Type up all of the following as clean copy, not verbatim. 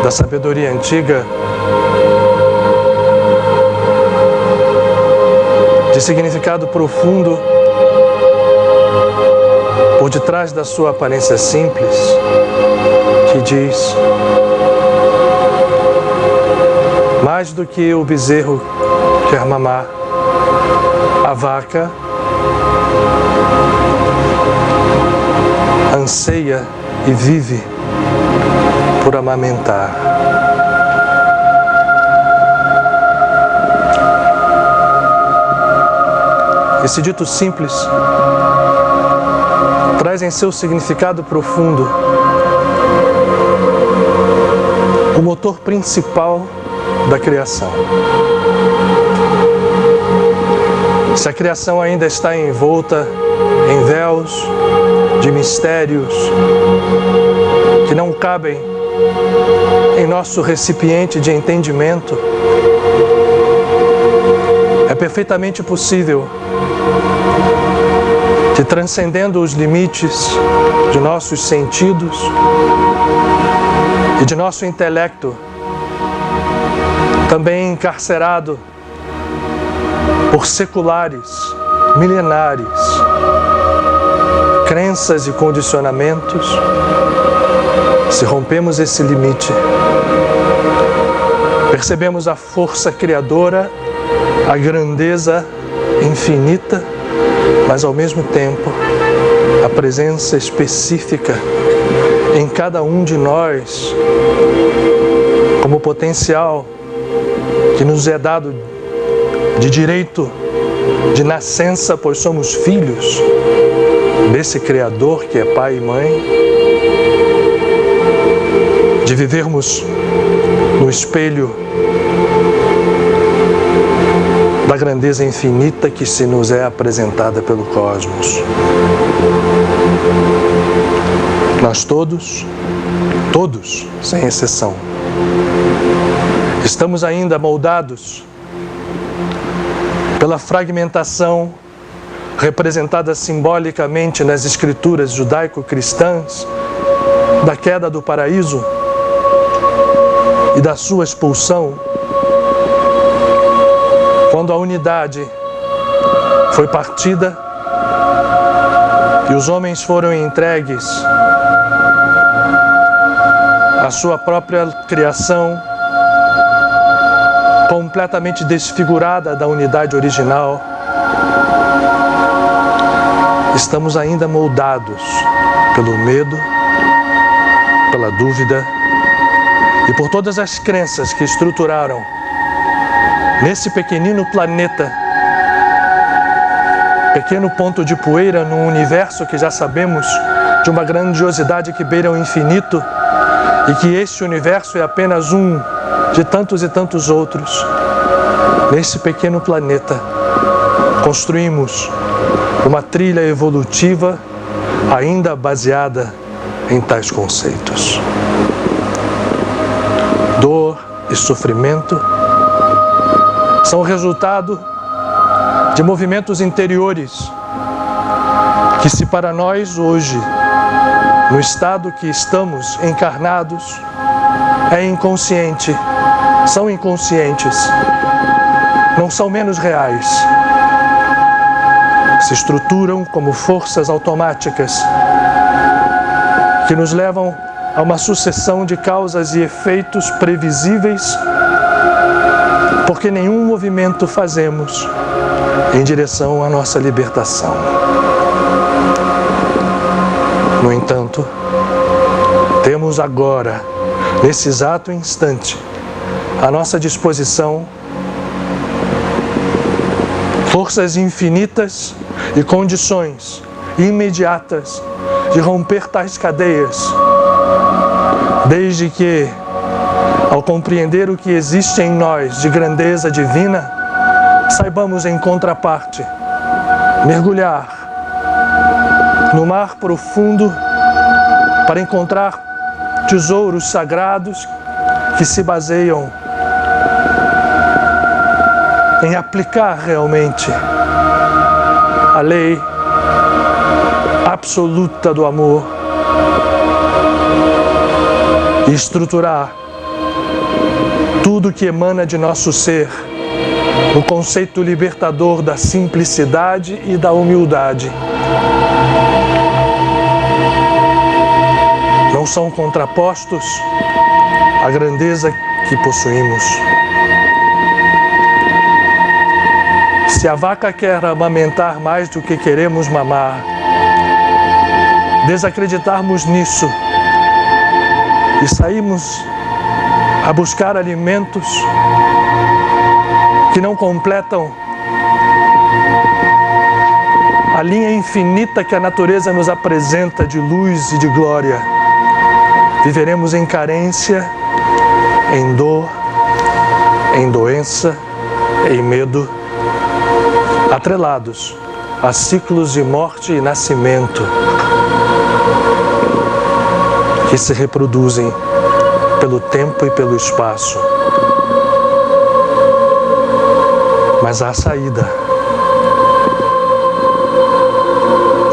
da sabedoria antiga, de significado profundo por detrás da sua aparência simples, que diz: mais do que o bezerro quer mamar, a vaca anseia e vive por amamentar. Esse dito simples traz em seu significado profundo o motor principal da criação. Se a criação ainda está envolta em véus de mistérios que não cabem em nosso recipiente de entendimento, é perfeitamente possível que, transcendendo os limites de nossos sentidos e de nosso intelecto, também encarcerado por seculares, milenares, crenças e condicionamentos, se rompemos esse limite, percebemos a força criadora, a grandeza infinita, mas ao mesmo tempo a presença específica em cada um de nós, como potencial que nos é dado de direito de nascença, pois somos filhos desse Criador que é Pai e Mãe, de vivermos no espelho da grandeza infinita que se nos é apresentada pelo cosmos. Nós todos, sem exceção, estamos ainda moldados pela fragmentação representada simbolicamente nas escrituras judaico-cristãs da queda do paraíso e da sua expulsão, quando a unidade foi partida e os homens foram entregues à sua própria criação, completamente desfigurada da unidade original, estamos ainda moldados pelo medo, pela dúvida e por todas as crenças que estruturaram nesse pequenino planeta, pequeno ponto de poeira num universo que já sabemos de uma grandiosidade que beira o infinito, e que este universo é apenas um de tantos e tantos outros. Nesse pequeno planeta construímos uma trilha evolutiva ainda baseada em tais conceitos. Dor e sofrimento são o resultado de movimentos interiores que, se para nós hoje, no estado que estamos encarnados, é inconsciente, são inconscientes, não são menos reais. Se estruturam como forças automáticas que nos levam a uma sucessão de causas e efeitos previsíveis, porque nenhum movimento fazemos em direção à nossa libertação. No entanto, temos agora, nesse exato instante, à nossa disposição forças infinitas e condições imediatas de romper tais cadeias, desde que, ao compreender o que existe em nós de grandeza divina, saibamos, em contraparte, mergulhar no mar profundo para encontrar tesouros sagrados que se baseiam em aplicar realmente a lei absoluta do amor e estruturar tudo que emana de nosso ser, o conceito libertador da simplicidade e da humildade. Não são contrapostos à grandeza que possuímos. Se a vaca quer amamentar mais do que queremos mamar, desacreditarmos nisso e sairmos a buscar alimentos que não completam a linha infinita que a natureza nos apresenta de luz e de glória, viveremos em carência, em dor, em doença, em medo, atrelados a ciclos de morte e nascimento que se reproduzem pelo tempo e pelo espaço. Mas há saída.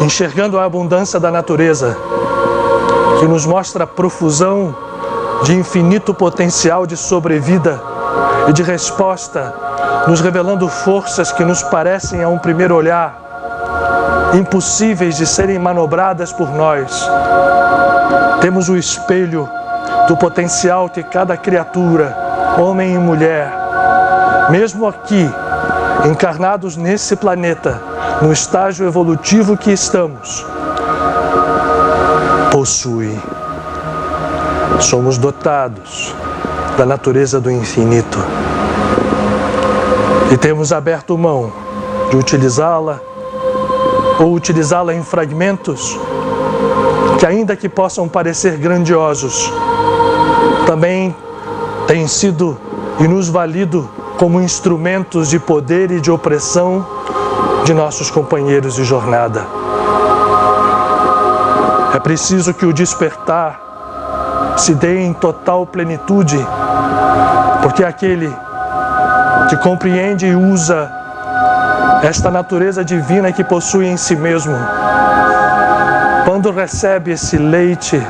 Enxergando a abundância da natureza, que nos mostra a profusão de infinito potencial de sobrevida e de resposta, nos revelando forças que nos parecem a um primeiro olhar impossíveis de serem manobradas por nós. Temos o espelho do potencial que cada criatura, homem e mulher, mesmo aqui, encarnados nesse planeta, no estágio evolutivo que estamos, possui. Somos dotados da natureza do infinito e temos aberto mão de utilizá-la ou utilizá-la em fragmentos que, ainda que possam parecer grandiosos, também têm sido e nos valido como instrumentos de poder e de opressão de nossos companheiros de jornada. É preciso que o despertar se dê em total plenitude, porque aquele que compreende e usa esta natureza divina que possui em si mesmo, quando recebe esse leite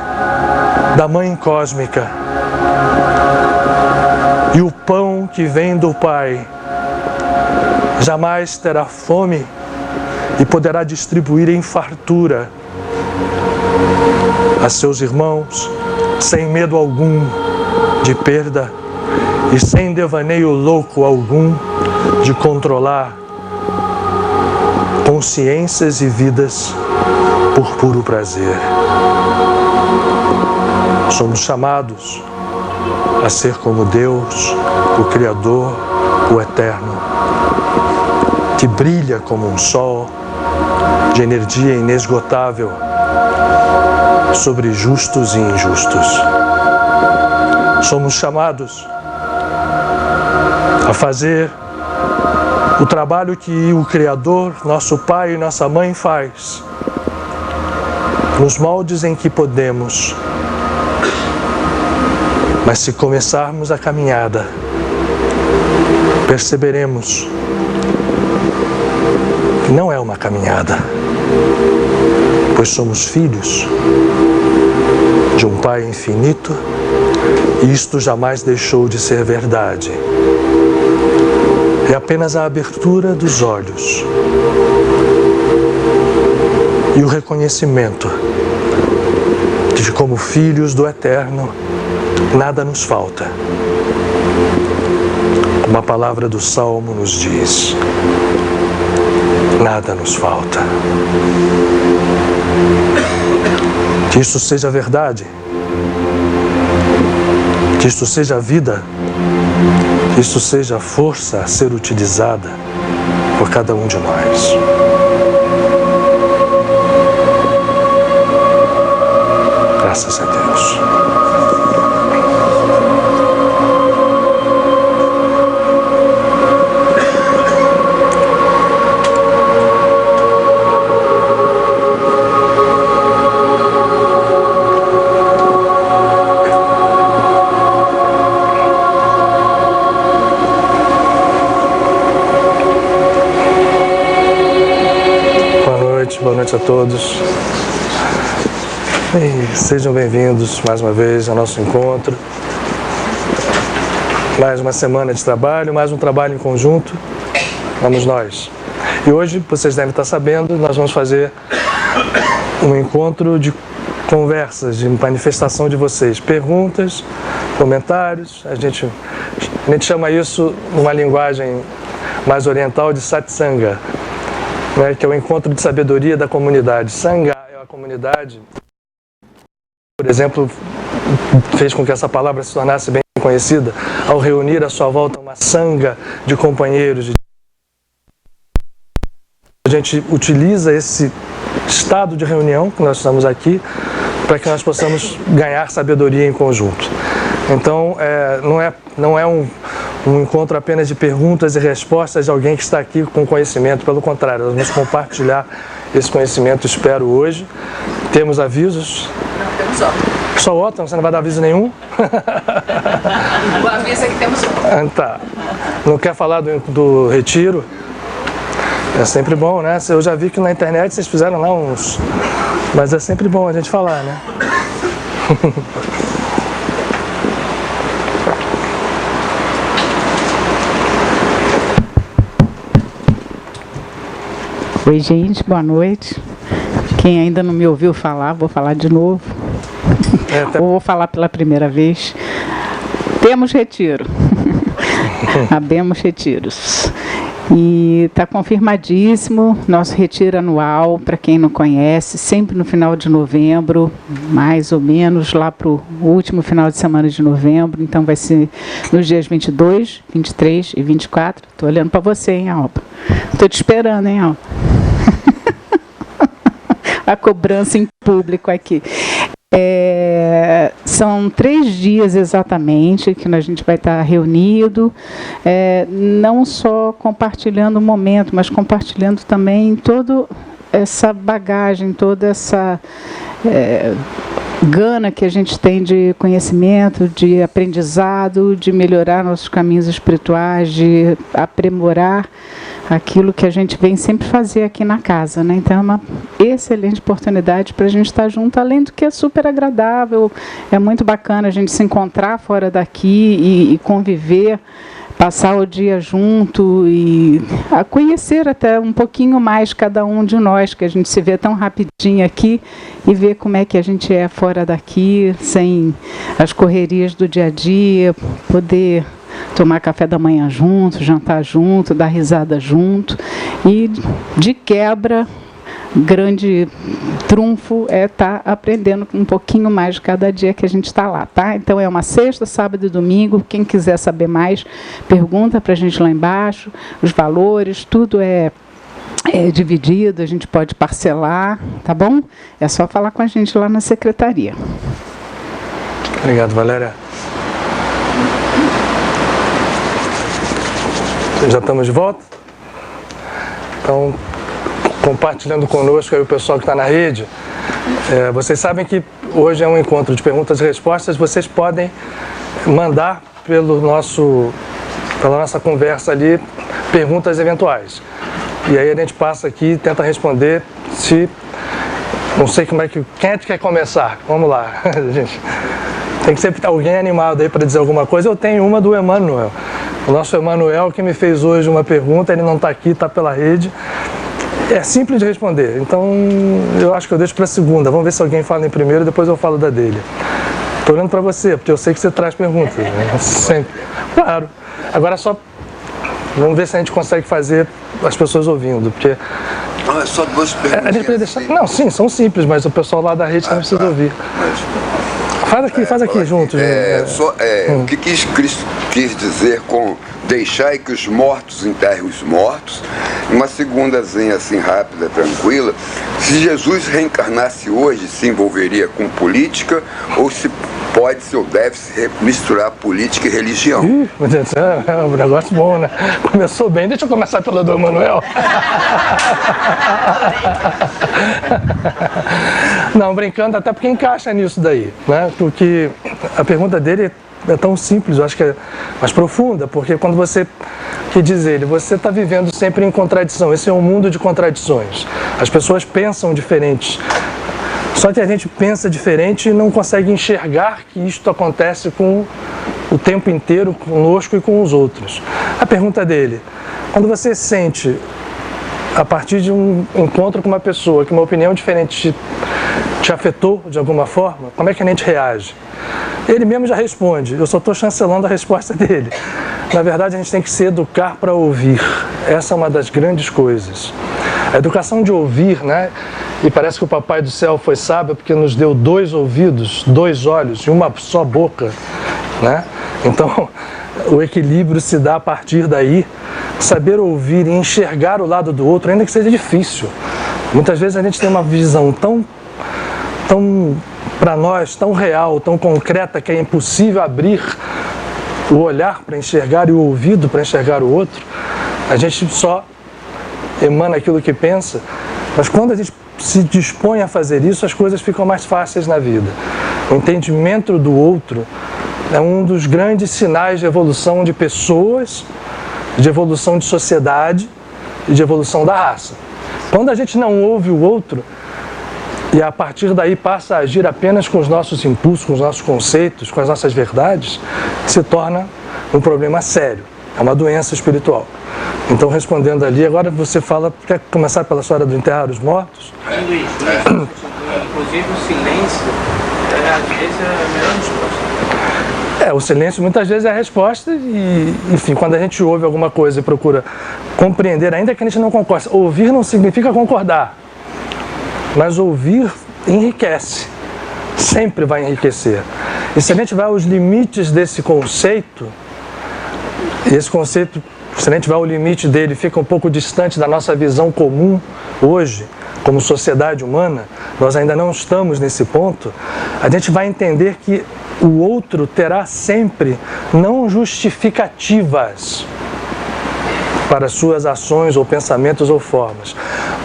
da Mãe Cósmica e o pão que vem do Pai, jamais terá fome e poderá distribuir em fartura a seus irmãos, sem medo algum de perda e sem devaneio louco algum de controlar consciências e vidas por puro prazer. Somos chamados a ser como Deus, o Criador, o Eterno, que brilha como um sol de energia inesgotável sobre justos e injustos. Somos chamados a fazer o trabalho que o Criador, nosso Pai e nossa Mãe faz, nos moldes em que podemos. Mas se começarmos a caminhada, perceberemos que não é uma caminhada, pois somos filhos de um Pai infinito e isto jamais deixou de ser verdade. É apenas a abertura dos olhos e o reconhecimento de que, como filhos do Eterno, nada nos falta. Uma palavra do Salmo nos diz: nada nos falta. Que isso seja verdade, que isso seja vida, que isso seja força a ser utilizada por cada um de nós. Graças a Deus. Boa noite a todos e sejam bem-vindos mais uma vez ao nosso encontro. Mais uma semana de trabalho, mais um trabalho em conjunto. Vamos nós. E hoje, vocês devem estar sabendo, nós vamos fazer um encontro de conversas, de manifestação de vocês. Perguntas, comentários. A gente chama isso, numa linguagem mais oriental, de satsanga, né, que é o encontro de sabedoria da comunidade. Sangha é a comunidade, por exemplo, fez com que essa palavra se tornasse bem conhecida ao reunir à sua volta uma sangha de companheiros. A gente utiliza esse estado de reunião que nós estamos aqui para que nós possamos ganhar sabedoria em conjunto. Então, não é um encontro apenas de perguntas e respostas de alguém que está aqui com conhecimento. Pelo contrário, nós vamos compartilhar esse conhecimento, espero, hoje. Temos avisos? Não, temos ótimo. Só ótimo? Você não vai dar aviso nenhum? O aviso é que temos ótimo. Tá. Não quer falar do retiro? É sempre bom, né? Eu já vi que na internet vocês fizeram lá uns... Mas é sempre bom a gente falar, né? Oi, gente, boa noite. Quem ainda não me ouviu falar, vou falar de novo. Ou vou falar pela primeira vez. Temos retiro. Abemos retiros. E está confirmadíssimo nosso retiro anual, para quem não conhece, sempre no final de novembro, mais ou menos lá para o último final de semana de novembro. Então vai ser nos dias 22, 23 e 24. Estou olhando para você, hein, Alba? Estou te esperando, hein, Alba? A cobrança em público aqui. São 3 dias exatamente que a gente vai estar reunido, não só compartilhando o momento, mas compartilhando também toda essa bagagem, toda essa gana que a gente tem de conhecimento, de aprendizado, de melhorar nossos caminhos espirituais, de aprimorar aquilo que a gente vem sempre fazer aqui na casa, né? Então é uma excelente oportunidade para a gente estar junto, além do que é super agradável, é muito bacana a gente se encontrar fora daqui e conviver, passar o dia junto e a conhecer até um pouquinho mais cada um de nós, que a gente se vê tão rapidinho aqui e ver como é que a gente é fora daqui, sem as correrias do dia a dia, poder tomar café da manhã junto, jantar junto, dar risada junto. E de quebra, grande trunfo é estar aprendendo um pouquinho mais de cada dia que a gente está lá, tá? Então é uma sexta, sábado e domingo. Quem quiser saber mais, pergunta para a gente lá embaixo. Os valores, tudo é dividido, a gente pode parcelar, tá bom? É só falar com a gente lá na secretaria. Obrigado, Valéria. Já estamos de volta? Então, compartilhando conosco aí o pessoal que está na rede, vocês sabem que hoje é um encontro de perguntas e respostas. Vocês podem mandar pela nossa conversa ali perguntas eventuais. E aí a gente passa aqui e tenta responder. Não sei quem é que quer começar. Vamos lá, gente. Tem que sempre ter alguém animado aí para dizer alguma coisa. Eu tenho uma do Emanuel. O nosso Emanuel, que me fez hoje uma pergunta, ele não está aqui, está pela rede. É simples de responder, então eu acho que eu deixo para a segunda. Vamos ver se alguém fala em primeiro, depois eu falo da dele. Estou olhando para você, porque eu sei que você traz perguntas, né? Sempre. Claro. Agora só vamos ver se a gente consegue fazer as pessoas ouvindo, porque... Não, é só 2 perguntas. A gente pode deixar... Não, sim, são simples, mas o pessoal lá da rede também precisa ouvir. Faz aqui junto. O que Cristo quis dizer com deixai que os mortos enterrem os mortos? Uma segundazinha assim rápida, tranquila. Se Jesus reencarnasse hoje, se envolveria com política ou se pode ou deve se misturar política e religião? É um negócio bom, né? Começou bem, deixa eu começar pelo do Emanuel. Não, brincando, até porque encaixa nisso daí, né? Porque a pergunta dele é tão simples, eu acho que é mais profunda, porque quando você, que diz ele, você está vivendo sempre em contradição, esse é um mundo de contradições, as pessoas pensam diferentes, só que a gente pensa diferente e não consegue enxergar que isto acontece com o tempo inteiro conosco e com os outros. A pergunta dele: quando você sente, a partir de um encontro com uma pessoa, que uma opinião diferente te afetou de alguma forma, como é que a gente reage? Ele mesmo já responde, eu só estou chancelando a resposta dele. Na verdade, a gente tem que se educar para ouvir. Essa é uma das grandes coisas. A educação de ouvir, né? E parece que o Papai do Céu foi sábio porque nos deu 2 ouvidos, 2 olhos e uma só boca, né? Então, o equilíbrio se dá a partir daí. Saber ouvir e enxergar o lado do outro, ainda que seja difícil. Muitas vezes a gente tem uma visão tão para nós, tão real, tão concreta, que é impossível abrir o olhar para enxergar e o ouvido para enxergar o outro. A gente só emana aquilo que pensa, mas quando a gente se dispõe a fazer isso, as coisas ficam mais fáceis na vida. O entendimento do outro é um dos grandes sinais de evolução de pessoas, de evolução de sociedade e de evolução da raça. Quando a gente não ouve o outro e a partir daí passa a agir apenas com os nossos impulsos, com os nossos conceitos, com as nossas verdades, se torna um problema sério, é uma doença espiritual. Então, respondendo ali, agora você fala, quer começar pela história do enterrar os mortos? Inclusive o silêncio, às vezes é a melhor resposta. O silêncio muitas vezes é a resposta e, enfim, quando a gente ouve alguma coisa e procura compreender, ainda que a gente não concorde, ouvir não significa concordar, mas ouvir enriquece, sempre vai enriquecer. E se a gente vai aos limites desse conceito, e esse conceito, se a gente vai ao limite dele, fica um pouco distante da nossa visão comum hoje, como sociedade humana, nós ainda não estamos nesse ponto, a gente vai entender que o outro terá sempre não justificativas para suas ações ou pensamentos ou formas,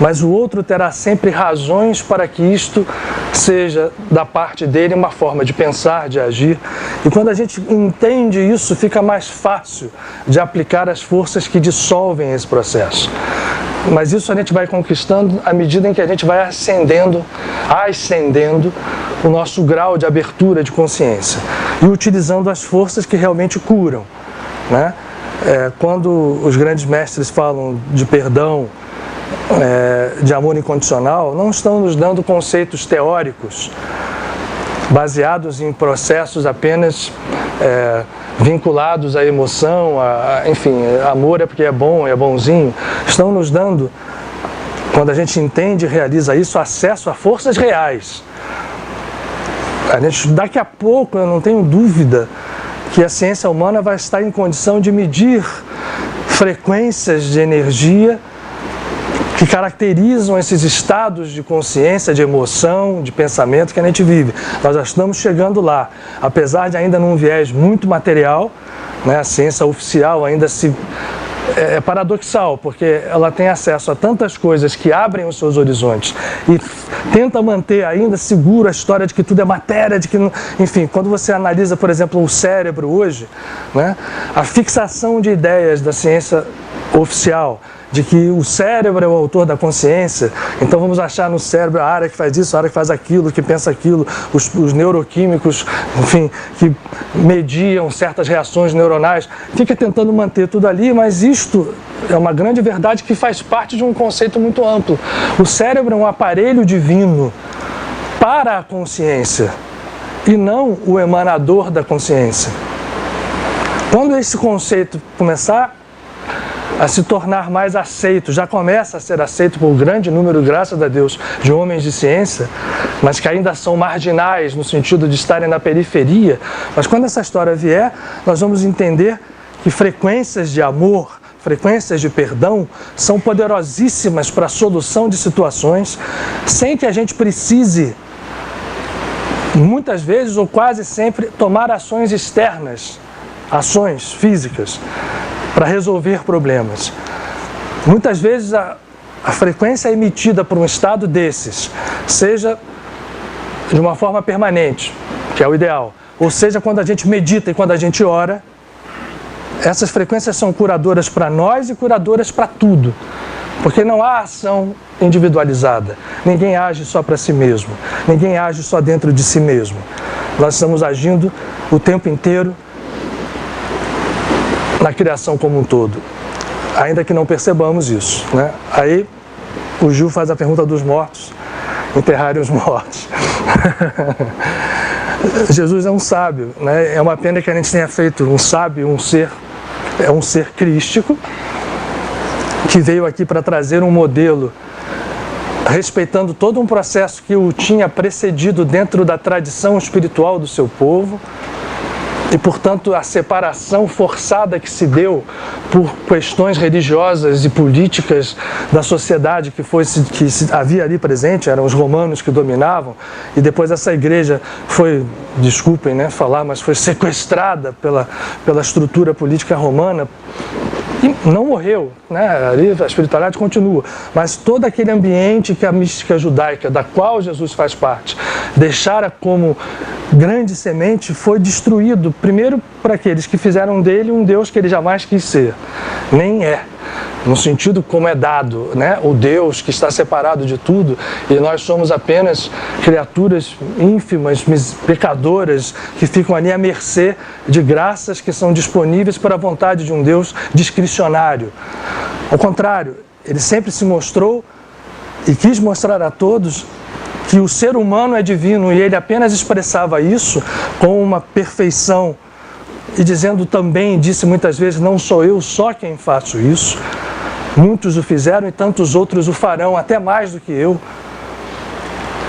mas o outro terá sempre razões para que isto seja da parte dele uma forma de pensar, de agir. E quando a gente entende isso, fica mais fácil de aplicar as forças que dissolvem esse processo. Mas isso a gente vai conquistando à medida em que a gente vai ascendendo o nosso grau de abertura de consciência e utilizando as forças que realmente curam, né? Quando os grandes mestres falam de perdão, de amor incondicional, não estão nos dando conceitos teóricos baseados em processos apenas vinculados à emoção, enfim, amor é porque é bom, é bonzinho. Estão nos dando, quando a gente entende e realiza isso, acesso a forças reais. Daqui a pouco, eu não tenho dúvida, que a ciência humana vai estar em condição de medir frequências de energia que caracterizam esses estados de consciência, de emoção, de pensamento que a gente vive. Nós já estamos chegando lá, apesar de ainda num viés muito material, né? A ciência oficial ainda é paradoxal, porque ela tem acesso a tantas coisas que abrem os seus horizontes e tenta manter ainda seguro a história de que tudo é matéria, de que, enfim, quando você analisa, por exemplo, o cérebro hoje, né, a fixação de ideias da ciência oficial, de que o cérebro é o autor da consciência, então vamos achar no cérebro a área que faz isso, a área que faz aquilo, que pensa aquilo, os neuroquímicos, enfim, que mediam certas reações neuronais, fica tentando manter tudo ali, mas isto é uma grande verdade que faz parte de um conceito muito amplo. O cérebro é um aparelho divino para a consciência e não o emanador da consciência. Quando esse conceito começar a se tornar mais aceito, já começa a ser aceito por um grande número, graças a Deus, de homens de ciência, mas que ainda são marginais no sentido de estarem na periferia. Mas quando essa história vier, nós vamos entender que frequências de amor, frequências de perdão são poderosíssimas para a solução de situações, sem que a gente precise, muitas vezes ou quase sempre, tomar ações externas, ações físicas, para resolver problemas. Muitas vezes a frequência emitida por um estado desses, seja de uma forma permanente, que é o ideal, ou seja, quando a gente medita e quando a gente ora, essas frequências são curadoras para nós e curadoras para tudo, porque não há ação individualizada, ninguém age só para si mesmo, ninguém age só dentro de si mesmo. Nós estamos agindo o tempo inteiro na criação como um todo, ainda que não percebamos isso, né? Aí o Gil faz a pergunta dos mortos, enterrarem os mortos. Jesus é um sábio, né? É uma pena que a gente tenha feito um sábio, um ser crístico, que veio aqui para trazer um modelo respeitando todo um processo que o tinha precedido dentro da tradição espiritual do seu povo, e, portanto, a separação forçada que se deu por questões religiosas e políticas da sociedade que havia ali presente, eram os romanos que dominavam, e depois essa igreja foi, desculpem, né, falar, mas foi sequestrada pela estrutura política romana, e não morreu, né? Ali a espiritualidade continua, mas todo aquele ambiente que a mística judaica, da qual Jesus faz parte, deixara como grande semente, foi destruído, primeiro para aqueles que fizeram dele um Deus que ele jamais quis ser, nem é, no sentido como é dado, né? O Deus que está separado de tudo, e nós somos apenas criaturas ínfimas, pecadoras, que ficam ali à mercê de graças que são disponíveis para a vontade de um Deus discricionário. Ao contrário, ele sempre se mostrou e quis mostrar a todos que o ser humano é divino, e ele apenas expressava isso com uma perfeição, e dizendo também, disse muitas vezes, não sou eu só quem faço isso, muitos o fizeram e tantos outros o farão, até mais do que eu,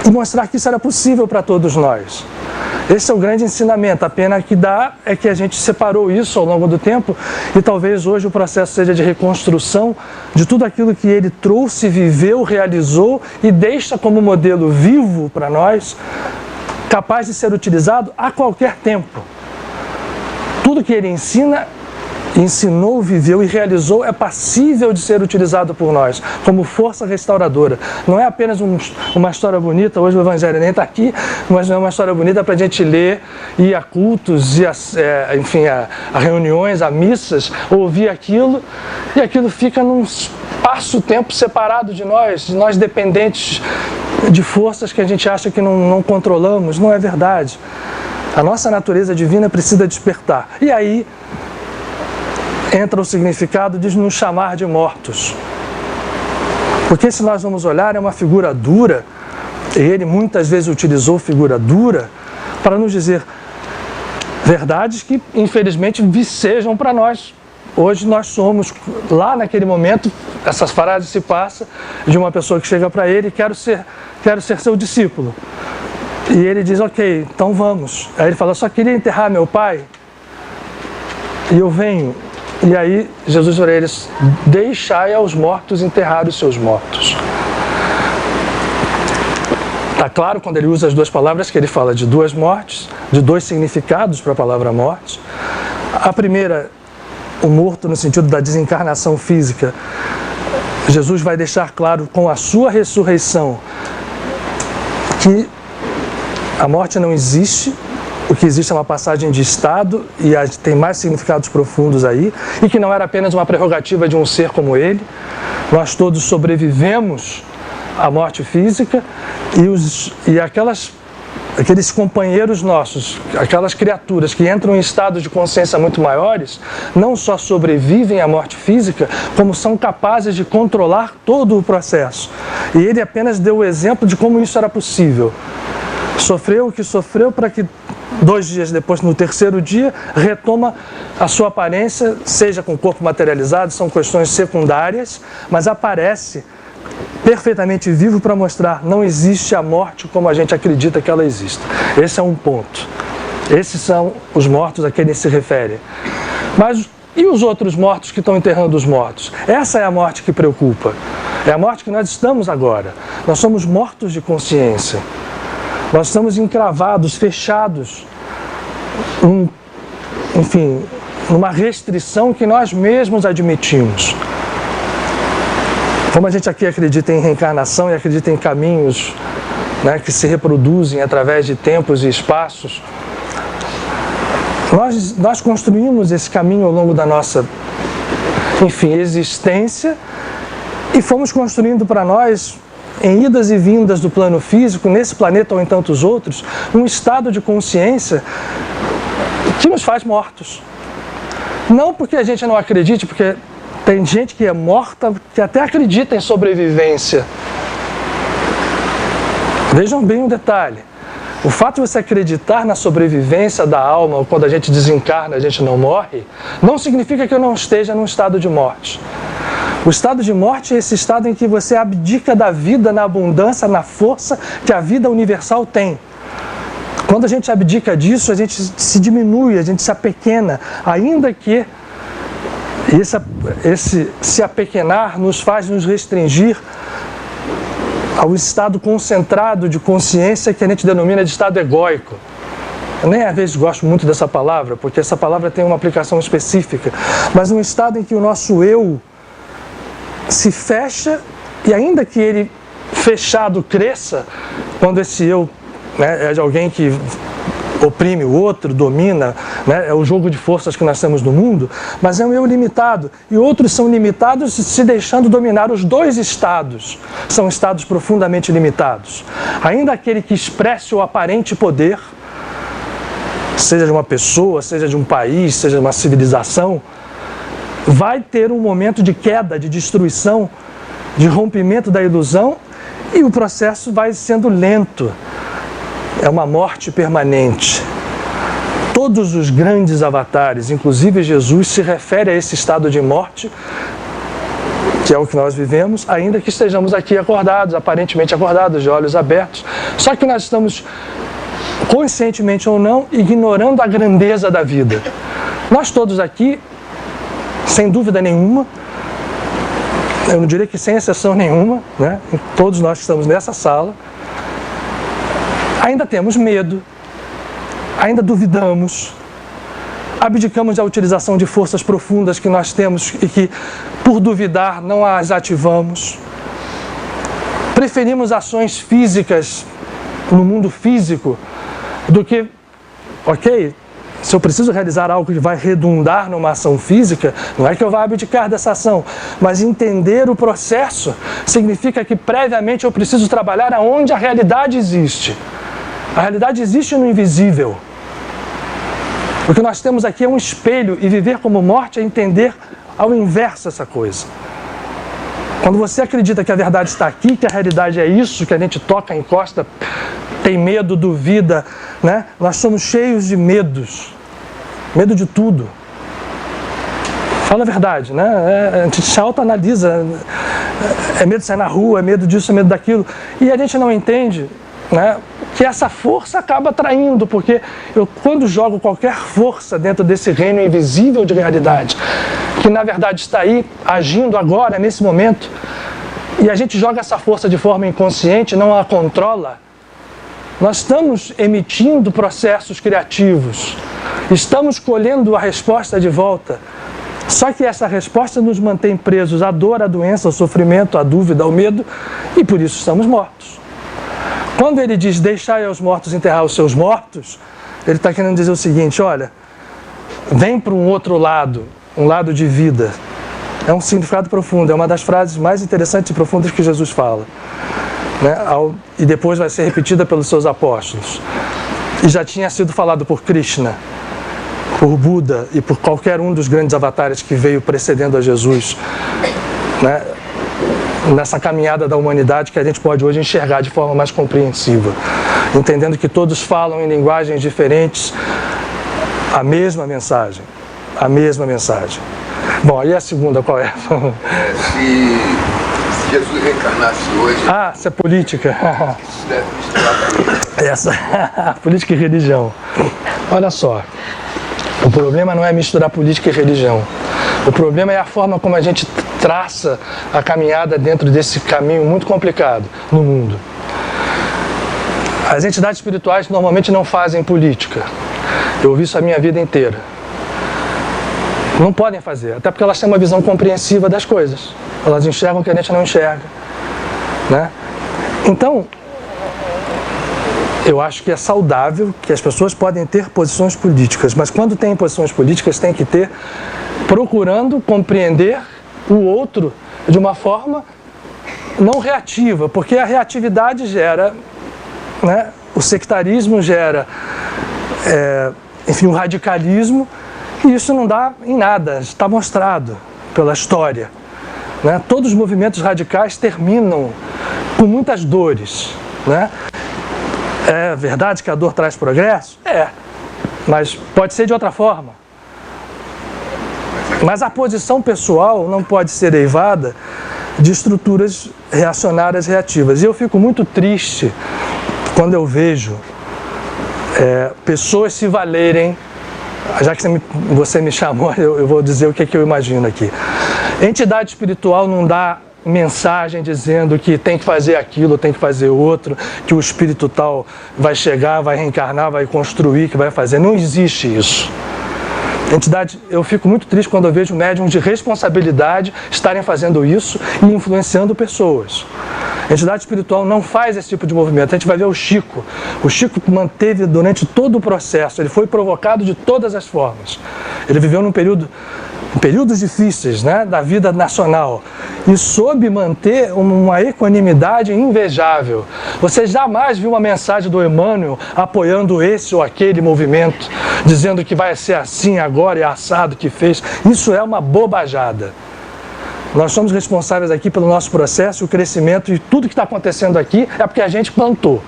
e mostrar que isso era possível para todos nós. Esse é o grande ensinamento. A pena que dá é que a gente separou isso ao longo do tempo, e talvez hoje o processo seja de reconstrução de tudo aquilo que ele trouxe, viveu, realizou e deixa como modelo vivo para nós, capaz de ser utilizado a qualquer tempo. Tudo que ele ensinou, viveu e realizou é passível de ser utilizado por nós como força restauradora. Não é apenas uma história bonita, hoje o Evangelho nem está aqui, mas não é uma história bonita para a gente ler, ir a cultos, ir a reuniões, a missas, ouvir aquilo, e aquilo fica num espaço-tempo separado de nós dependentes de forças que a gente acha que não controlamos. Não é verdade. A nossa natureza divina precisa despertar. E aí entra o significado de nos chamar de mortos. Porque se nós vamos olhar, é uma figura dura, e ele muitas vezes utilizou figura dura para nos dizer verdades que infelizmente vicejam para nós. Hoje nós somos, lá naquele momento, essas frases se passam de uma pessoa que chega para ele: quero ser seu discípulo. E ele diz: ok, então vamos. Aí ele fala: só queria enterrar meu pai e eu venho. E aí Jesus para eles: deixai aos mortos enterrar os seus mortos. Está claro quando ele usa as duas palavras que ele fala de duas mortes, de dois significados para a palavra morte. A primeira, o morto no sentido da desencarnação física. Jesus vai deixar claro com a sua ressurreição que a morte não existe, o que existe é uma passagem de estado, e tem mais significados profundos aí, e que não era apenas uma prerrogativa de um ser como ele. Nós todos sobrevivemos à morte física, e aqueles companheiros nossos, aquelas criaturas que entram em estados de consciência muito maiores, não só sobrevivem à morte física, como são capazes de controlar todo o processo. E ele apenas deu o exemplo de como isso era possível. Sofreu o que sofreu para que 2 dias depois, no terceiro dia, retoma a sua aparência, seja com o corpo materializado, são questões secundárias, mas aparece perfeitamente vivo para mostrar: não existe a morte como a gente acredita que ela existe. Esse é um ponto. Esses são os mortos a quem ele se refere. Mas e os outros mortos que estão enterrando os mortos? Essa é a morte que preocupa. É a morte que nós estamos agora. Nós somos mortos de consciência. Nós estamos encravados, fechados, numa restrição que nós mesmos admitimos. Como a gente aqui acredita em reencarnação e acredita em caminhos, né, que se reproduzem através de tempos e espaços, nós construímos esse caminho ao longo da nossa, existência, e fomos construindo para nós, em idas e vindas do plano físico, nesse planeta ou em tantos outros, um estado de consciência que nos faz mortos. Não porque a gente não acredite, porque tem gente que é morta que até acredita em sobrevivência. Vejam bem um detalhe. O fato de você acreditar na sobrevivência da alma, ou quando a gente desencarna, a gente não morre, não significa que eu não esteja num estado de morte. O estado de morte é esse estado em que você abdica da vida na abundância, na força que a vida universal tem. Quando a gente abdica disso, a gente se diminui, a gente se apequena, ainda que esse se apequenar nos faz nos restringir ao estado concentrado de consciência que a gente denomina de estado egóico. Eu nem às vezes gosto muito dessa palavra, porque essa palavra tem uma aplicação específica, mas um estado em que o nosso eu se fecha, e ainda que ele fechado cresça, quando esse eu, né, é de alguém que oprime o outro, domina, né, é o jogo de forças que nós temos no mundo, mas é um eu limitado, e outros são limitados se deixando dominar. Os dois estados são estados profundamente limitados. Ainda aquele que expresse o aparente poder, seja de uma pessoa, seja de um país, seja de uma civilização, vai ter um momento de queda, de destruição, de rompimento da ilusão, e o processo vai sendo lento. É uma morte permanente. Todos os grandes avatares, inclusive Jesus, se refere a esse estado de morte, que é o que nós vivemos, ainda que estejamos aqui acordados, aparentemente acordados, de olhos abertos. Só que nós estamos, conscientemente ou não, ignorando a grandeza da vida. Nós todos aqui, sem dúvida nenhuma, eu não diria que sem exceção nenhuma, né? Todos nós que estamos nessa sala, ainda temos medo, ainda duvidamos, abdicamos da utilização de forças profundas que nós temos e que, por duvidar, não as ativamos. Preferimos ações físicas no mundo físico do que, ok, se eu preciso realizar algo que vai redundar numa ação física, não é que eu vá abdicar dessa ação, mas entender o processo significa que previamente eu preciso trabalhar aonde a realidade existe. A realidade existe no invisível. O que nós temos aqui é um espelho, e viver como morte é entender ao inverso essa coisa. Quando você acredita que a verdade está aqui, que a realidade é isso, que a gente toca, encosta, tem medo, duvida, né? Nós somos cheios de medos. Medo de tudo. Fala a verdade, né? A gente se autoanalisa. É medo de sair na rua, é medo disso, é medo daquilo. E a gente não entende, né, que essa força acaba atraindo, porque eu, quando jogo qualquer força dentro desse reino invisível de realidade, que na verdade está aí, agindo agora, nesse momento, e a gente joga essa força de forma inconsciente, não a controla, nós estamos emitindo processos criativos, estamos colhendo a resposta de volta, só que essa resposta nos mantém presos à dor, à doença, ao sofrimento, à dúvida, ao medo, e por isso estamos mortos. Quando ele diz, deixai aos mortos enterrar os seus mortos, ele está querendo dizer o seguinte, olha, vem para um outro lado, um lado de vida. É um significado profundo, é uma das frases mais interessantes e profundas que Jesus fala, né? E depois vai ser repetida pelos seus apóstolos. E já tinha sido falado por Krishna, por Buda e por qualquer um dos grandes avatares que veio precedendo a Jesus, né? Nessa caminhada da humanidade que a gente pode hoje enxergar de forma mais compreensiva, entendendo que todos falam em linguagens diferentes a mesma mensagem, a mesma mensagem. Bom, e a segunda qual é? Se Jesus reencarnasse hoje... Ah, isso é política. Isso deve misturar com Essa, política e religião. Olha só, o problema não é misturar política e religião. O problema é a forma como a gente traça a caminhada dentro desse caminho muito complicado no mundo. As entidades espirituais normalmente não fazem política. Eu ouvi isso a minha vida inteira. Não podem fazer, até porque elas têm uma visão compreensiva das coisas. Elas enxergam o que a gente não enxerga, né? Então, eu acho que é saudável que as pessoas podem ter posições políticas, mas quando tem posições políticas tem que ter procurando compreender o outro de uma forma não reativa, porque a reatividade gera, né, o sectarismo gera, enfim, o radicalismo, E isso não dá em nada, está mostrado pela história, né? Todos os movimentos radicais terminam com muitas dores, né? É verdade que a dor traz progresso? É, mas pode ser de outra forma. Mas a posição pessoal não pode ser derivada de estruturas reacionárias reativas. E eu fico muito triste quando eu vejo pessoas se valerem, já que você me chamou, eu vou dizer o que eu imagino aqui. Entidade espiritual não dá mensagem dizendo que tem que fazer aquilo, tem que fazer outro, que o espírito tal vai chegar, vai reencarnar, vai construir, que vai fazer. Não existe isso. Entidade, eu fico muito triste quando eu vejo médiums de responsabilidade estarem fazendo isso e influenciando pessoas. A entidade espiritual não faz esse tipo de movimento. A gente vai ver o Chico. O Chico manteve durante todo o processo, ele foi provocado de todas as formas. Ele viveu em períodos difíceis, né, da vida nacional e soube manter uma equanimidade invejável. Você jamais viu uma mensagem do Emmanuel apoiando esse ou aquele movimento, dizendo que vai ser assim agora e assado que fez. Isso é uma bobajada. Nós somos responsáveis aqui pelo nosso processo, o crescimento, e tudo que está acontecendo aqui é porque a gente plantou.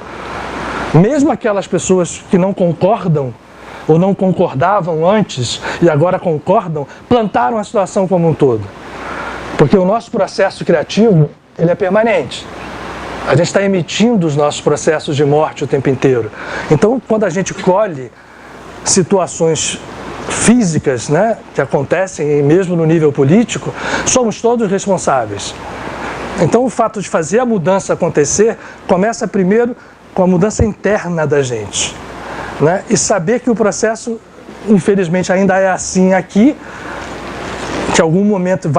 Mesmo aquelas pessoas que não concordam ou não concordavam antes e agora concordam, plantaram a situação como um todo. Porque o nosso processo criativo, ele é permanente. A gente está emitindo os nossos processos de morte o tempo inteiro. Então, quando a gente colhe situações físicas, né, que acontecem mesmo no nível político, somos todos responsáveis. Então, o fato de fazer a mudança acontecer começa primeiro com a mudança interna da gente, né? E saber que o processo, infelizmente, ainda é assim aqui, que em algum momento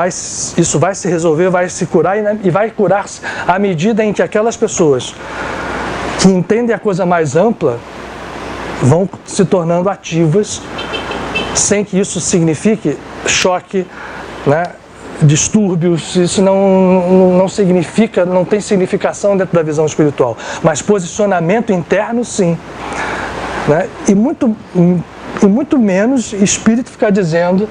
isso vai se resolver, vai se curar e vai curar-se à medida em que aquelas pessoas que entendem a coisa mais ampla vão se tornando ativas, sem que isso signifique choque, né, distúrbios. Isso não significa, não tem significação dentro da visão espiritual, mas posicionamento interno, sim, né? E muito menos espírito ficar dizendo,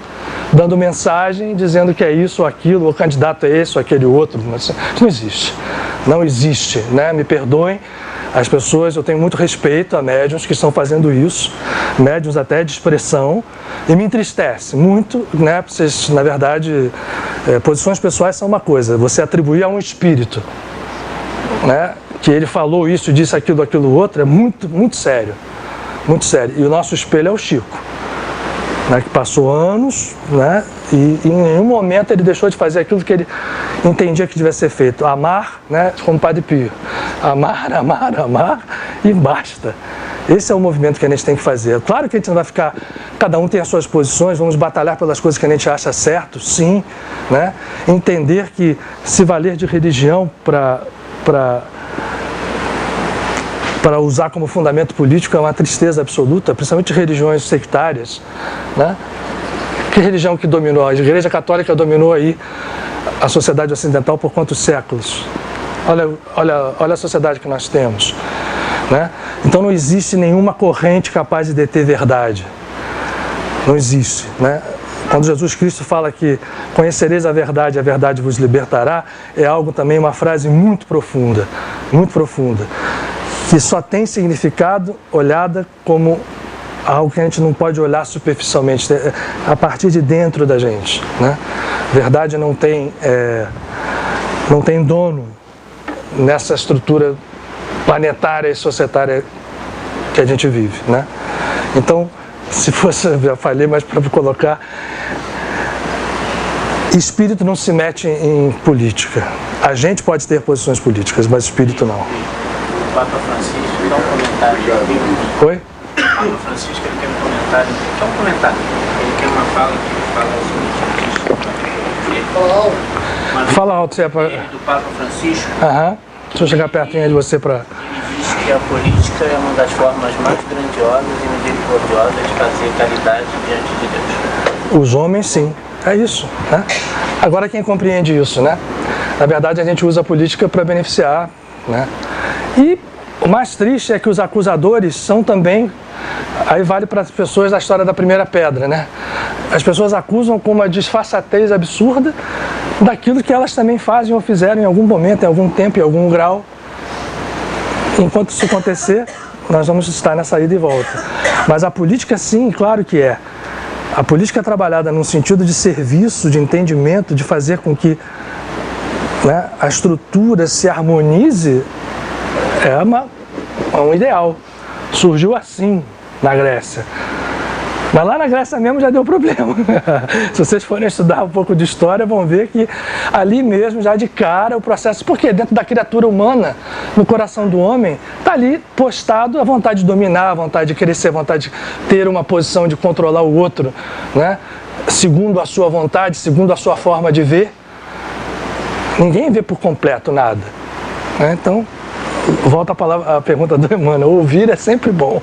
dando mensagem, dizendo que é isso ou aquilo, o candidato é esse ou aquele outro. Mas não existe, não existe, né? Me perdoem as pessoas, eu tenho muito respeito a médiuns que estão fazendo isso, médiuns até de expressão, e me entristece muito, né? Vocês, na verdade, posições pessoais são uma coisa, você atribuir a um espírito, né, que ele falou isso, disse aquilo, aquilo outro, é muito, muito sério. Muito sério. E o nosso espelho é o Chico, né, que passou anos, né, e em nenhum momento ele deixou de fazer aquilo que ele entendia que devia ser feito. Amar, né, como o Padre Pio. Amar, amar, amar e basta. Esse é o movimento que a gente tem que fazer. Claro que a gente não vai ficar... Cada um tem as suas posições, vamos batalhar pelas coisas que a gente acha certo, sim, né? Entender que se valer de religião para usar como fundamento político é uma tristeza absoluta, principalmente religiões sectárias, né? Que religião que dominou? A Igreja Católica dominou aí a sociedade ocidental por quantos séculos? Olha a sociedade que nós temos, né? Então não existe nenhuma corrente capaz de deter verdade. Não existe, né? Quando Jesus Cristo fala que conhecereis a verdade vos libertará, é algo também, uma frase muito profunda, que só tem significado olhada como algo que a gente não pode olhar superficialmente, a partir de dentro da gente, né? Verdade não tem dono nessa estrutura planetária e societária que a gente vive, né? Então, se fosse, já falei, mas para colocar, espírito não se mete em política. A gente pode ter posições políticas, mas espírito não. O Papa Francisco dá um comentário. Oi? O Papa Francisco ele tem um comentário. Quer um comentário? Ele tem uma fala que ele fala o seguinte. Fala alto, você é para... Do Papa Francisco. Aham. Deixa eu chegar pertinho de você para... Ele diz que a política é uma das formas mais grandiosas e misericordiosas de fazer caridade diante de Deus. Os homens, sim. É isso, né? Agora quem compreende isso, né? Na verdade, a gente usa a política para beneficiar, né? E o mais triste é que os acusadores são também, aí vale para as pessoas da história da primeira pedra, né? As pessoas acusam com uma disfarçatez absurda daquilo que elas também fazem ou fizeram em algum momento, em algum tempo, em algum grau. Enquanto isso acontecer, nós vamos estar nessa ida e volta. Mas a política, sim, claro que é. A política trabalhada num sentido de serviço, de entendimento, de fazer com que, né, a estrutura se harmonize, é um ideal. Surgiu assim na Grécia. Mas lá na Grécia mesmo já deu problema. Se vocês forem estudar um pouco de história, vão ver que ali mesmo, já de cara, o processo... Porque dentro da criatura humana, no coração do homem, está ali postado a vontade de dominar, a vontade de crescer, a vontade de ter uma posição de controlar o outro, né? Segundo a sua vontade, segundo a sua forma de ver. Ninguém vê por completo nada, né? Então, volta a pergunta do Emmanuel. Ouvir é sempre bom.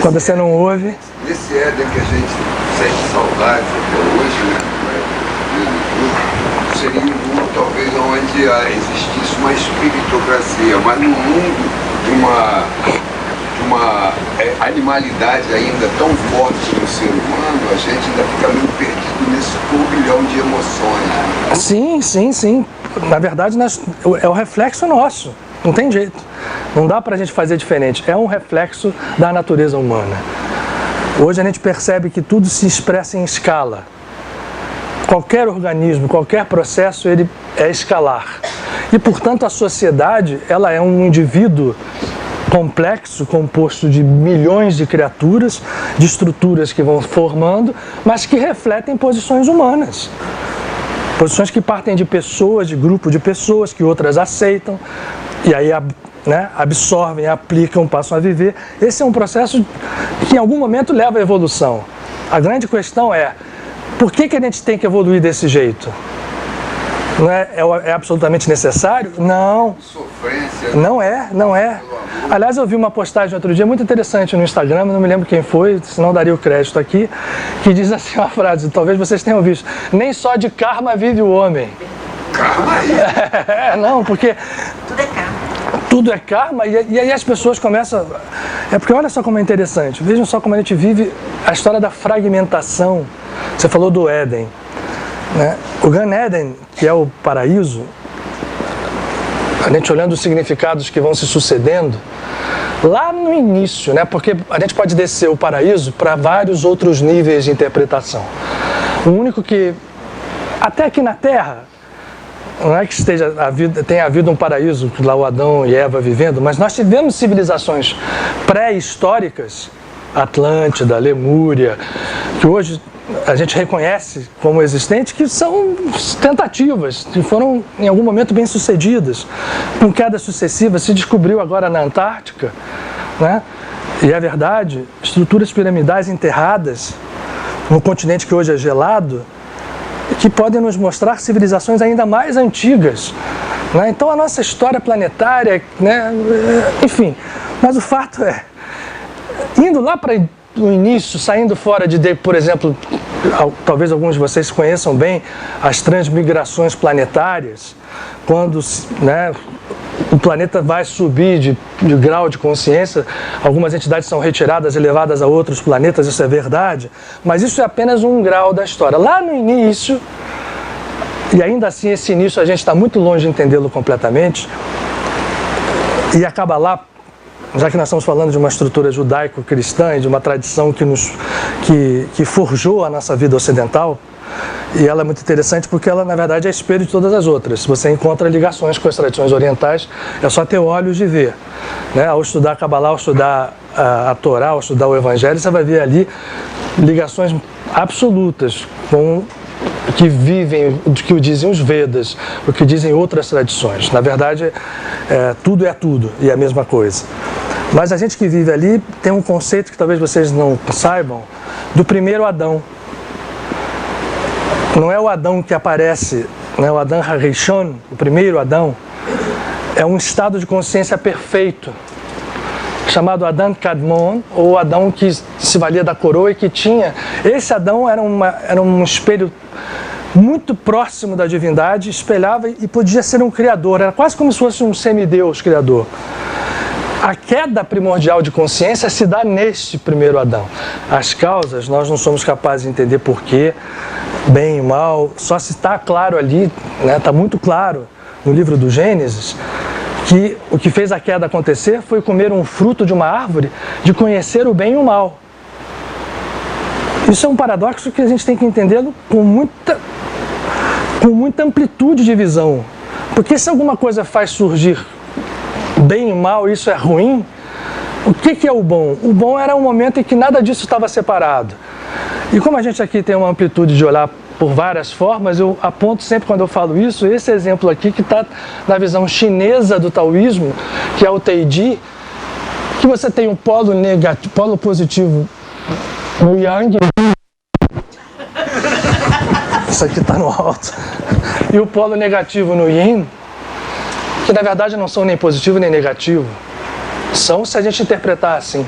Quando você não ouve... Esse Éden que a gente sente saudade até hoje, né? Seria um mundo talvez onde existisse uma espiritocracia, mas no mundo de uma animalidade ainda tão forte no ser humano, a gente ainda fica meio perdido nesse turbilhão de emoções. Né? Sim, sim, sim. Na verdade, é o reflexo nosso. Não tem jeito. Não dá pra gente fazer diferente. É um reflexo da natureza humana. Hoje a gente percebe que tudo se expressa em escala. Qualquer organismo, qualquer processo, ele é escalar. E, portanto, a sociedade, ela é um indivíduo complexo, composto de milhões de criaturas, de estruturas que vão formando, mas que refletem posições humanas. Posições que partem de pessoas, de grupo de pessoas, que outras aceitam, e aí, né, absorvem, aplicam, passam a viver. Esse é um processo que em algum momento leva à evolução. A grande questão é, por que a gente tem que evoluir desse jeito? Não é absolutamente necessário? Não. Sofrência. Não é. Aliás, eu vi uma postagem outro dia muito interessante no Instagram, não me lembro quem foi, senão daria o crédito aqui, que diz assim uma frase, talvez vocês tenham visto: nem só de karma vive o homem. Karma aí. Não, porque... Tudo é karma. Tudo é karma, e aí as pessoas começam... É porque olha só como é interessante, vejam só como a gente vive a história da fragmentação. Você falou do Éden, né? O Gan Eden, que é o paraíso, a gente olhando os significados que vão se sucedendo, lá no início, né? Porque a gente pode descer o paraíso para vários outros níveis de interpretação. O único que, até aqui na Terra, não é que tenha havido um paraíso, lá o Adão e Eva vivendo, mas nós tivemos civilizações pré-históricas, Atlântida, Lemúria, que hoje a gente reconhece como existentes, que são tentativas, que foram em algum momento bem sucedidas. Com quedas sucessivas, se descobriu agora na Antártica, né? E é verdade, estruturas piramidais enterradas no continente que hoje é gelado, que podem nos mostrar civilizações ainda mais antigas, né? Então a nossa história planetária, né? Enfim, mas o fato é, indo lá para o início, saindo fora de, por exemplo, talvez alguns de vocês conheçam bem as transmigrações planetárias, quando, né, o planeta vai subir de grau de consciência, algumas entidades são retiradas e levadas a outros planetas, isso é verdade, mas isso é apenas um grau da história. Lá no início, e ainda assim esse início a gente está muito longe de entendê-lo completamente, e acaba lá, já que nós estamos falando de uma estrutura judaico-cristã e de uma tradição que forjou a nossa vida ocidental, e ela é muito interessante porque ela, na verdade, é espelho de todas as outras. Se você encontra ligações com as tradições orientais, é só ter olhos de ver, né? Ao estudar a Kabbalah, ao estudar a Torá, ao estudar o Evangelho, você vai ver ali ligações absolutas com o que vivem, o que dizem os Vedas, o que dizem outras tradições. Na verdade, tudo é tudo e é a mesma coisa. Mas a gente que vive ali tem um conceito que talvez vocês não saibam, do primeiro Adão. Não é o Adão que aparece, não é o Adão Harishon, o primeiro Adão, é um estado de consciência perfeito, chamado Adão Kadmon, ou Adão que se valia da coroa e que tinha... Esse Adão era um espelho muito próximo da divindade, espelhava e podia ser um criador, era quase como se fosse um semideus criador. A queda primordial de consciência se dá neste primeiro Adão. As causas, nós não somos capazes de entender porquê, bem e mal, só se está claro ali, né, está muito claro no livro do Gênesis, que o que fez a queda acontecer foi comer um fruto de uma árvore de conhecer o bem e o mal. Isso é um paradoxo que a gente tem que entender com muita amplitude de visão. Porque se alguma coisa faz surgir bem e mal, isso é ruim, o que é o bom? O bom era um momento em que nada disso estava separado. E como a gente aqui tem uma amplitude de olhar por várias formas, eu aponto sempre quando eu falo isso, esse exemplo aqui que está na visão chinesa do taoísmo, que é o Teiji, que você tem um polo negativo, polo positivo no Yang, isso aqui está no alto, e o polo negativo no Yin, que na verdade não são nem positivo nem negativo, são se a gente interpretar assim.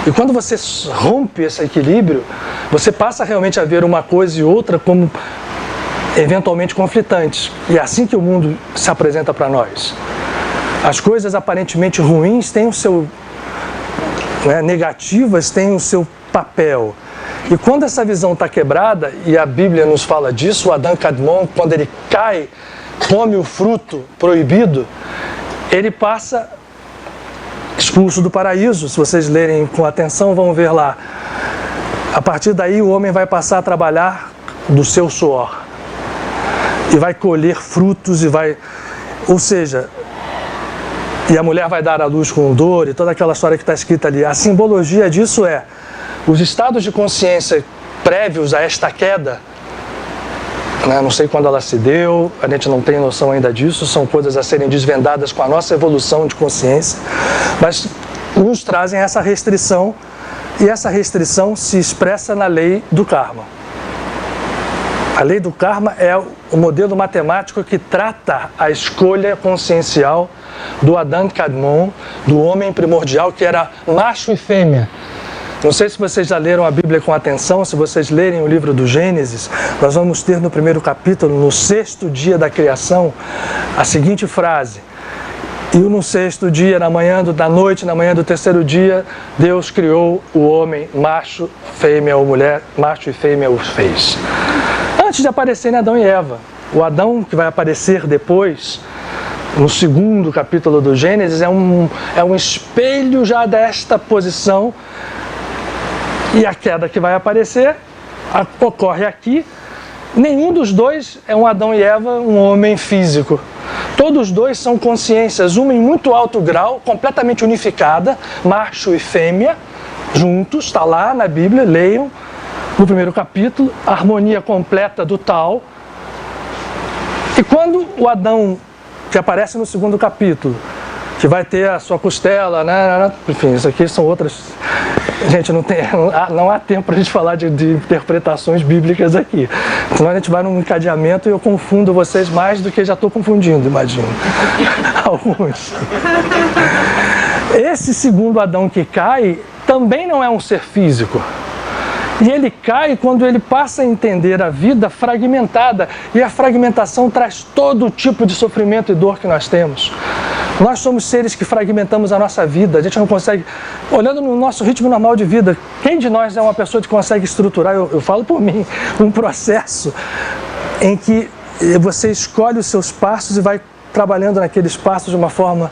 E quando você rompe esse equilíbrio, você passa realmente a ver uma coisa e outra como eventualmente conflitantes. E é assim que o mundo se apresenta para nós. As coisas aparentemente ruins têm o seu, negativas têm o seu papel. E quando essa visão está quebrada, e a Bíblia nos fala disso, o Adão Kadmon, quando ele cai, come o fruto proibido, ele passa expulso do paraíso. Se vocês lerem com atenção, vão ver lá. A partir daí o homem vai passar a trabalhar do seu suor. E vai colher frutos e vai... Ou seja, e a mulher vai dar à luz com dor e toda aquela história que está escrita ali. A simbologia disso é os estados de consciência prévios a esta queda, não sei quando ela se deu, a gente não tem noção ainda disso, são coisas a serem desvendadas com a nossa evolução de consciência, mas nos trazem essa restrição, e essa restrição se expressa na lei do karma. A lei do karma é o modelo matemático que trata a escolha consciencial do Adão Kadmon, do homem primordial, que era macho e fêmea. Não sei se vocês já leram a Bíblia com atenção, se vocês lerem o livro do Gênesis, nós vamos ter no primeiro capítulo, no 6º dia da criação, a seguinte frase: e no 6º dia, na manhã da noite, na manhã do 3º dia, Deus criou o homem, macho, fêmea ou mulher, macho e fêmea os fez. Antes de aparecerem Adão e Eva, o Adão que vai aparecer depois, no 2º capítulo do Gênesis, é um espelho já desta posição. E a queda que vai aparecer ocorre aqui. Nenhum dos dois é um Adão e Eva, um homem físico. Todos dois são consciências, uma em muito alto grau, completamente unificada, macho e fêmea, juntos, está lá na Bíblia, leiam, no 1º capítulo, a harmonia completa do tal. E quando o Adão, que aparece no 2º capítulo, que vai ter a sua costela, enfim, isso aqui são outras... Gente, não há tempo para a gente falar de interpretações bíblicas aqui. Senão a gente vai num encadeamento e eu confundo vocês mais do que já estou confundindo, imagino. Alguns. Esse segundo Adão que cai também não é um ser físico. E ele cai quando ele passa a entender a vida fragmentada. E a fragmentação traz todo tipo de sofrimento e dor que nós temos. Nós somos seres que fragmentamos a nossa vida. A gente não consegue... Olhando no nosso ritmo normal de vida, quem de nós é uma pessoa que consegue estruturar, eu falo por mim, um processo em que você escolhe os seus passos e vai trabalhando naqueles passos de uma forma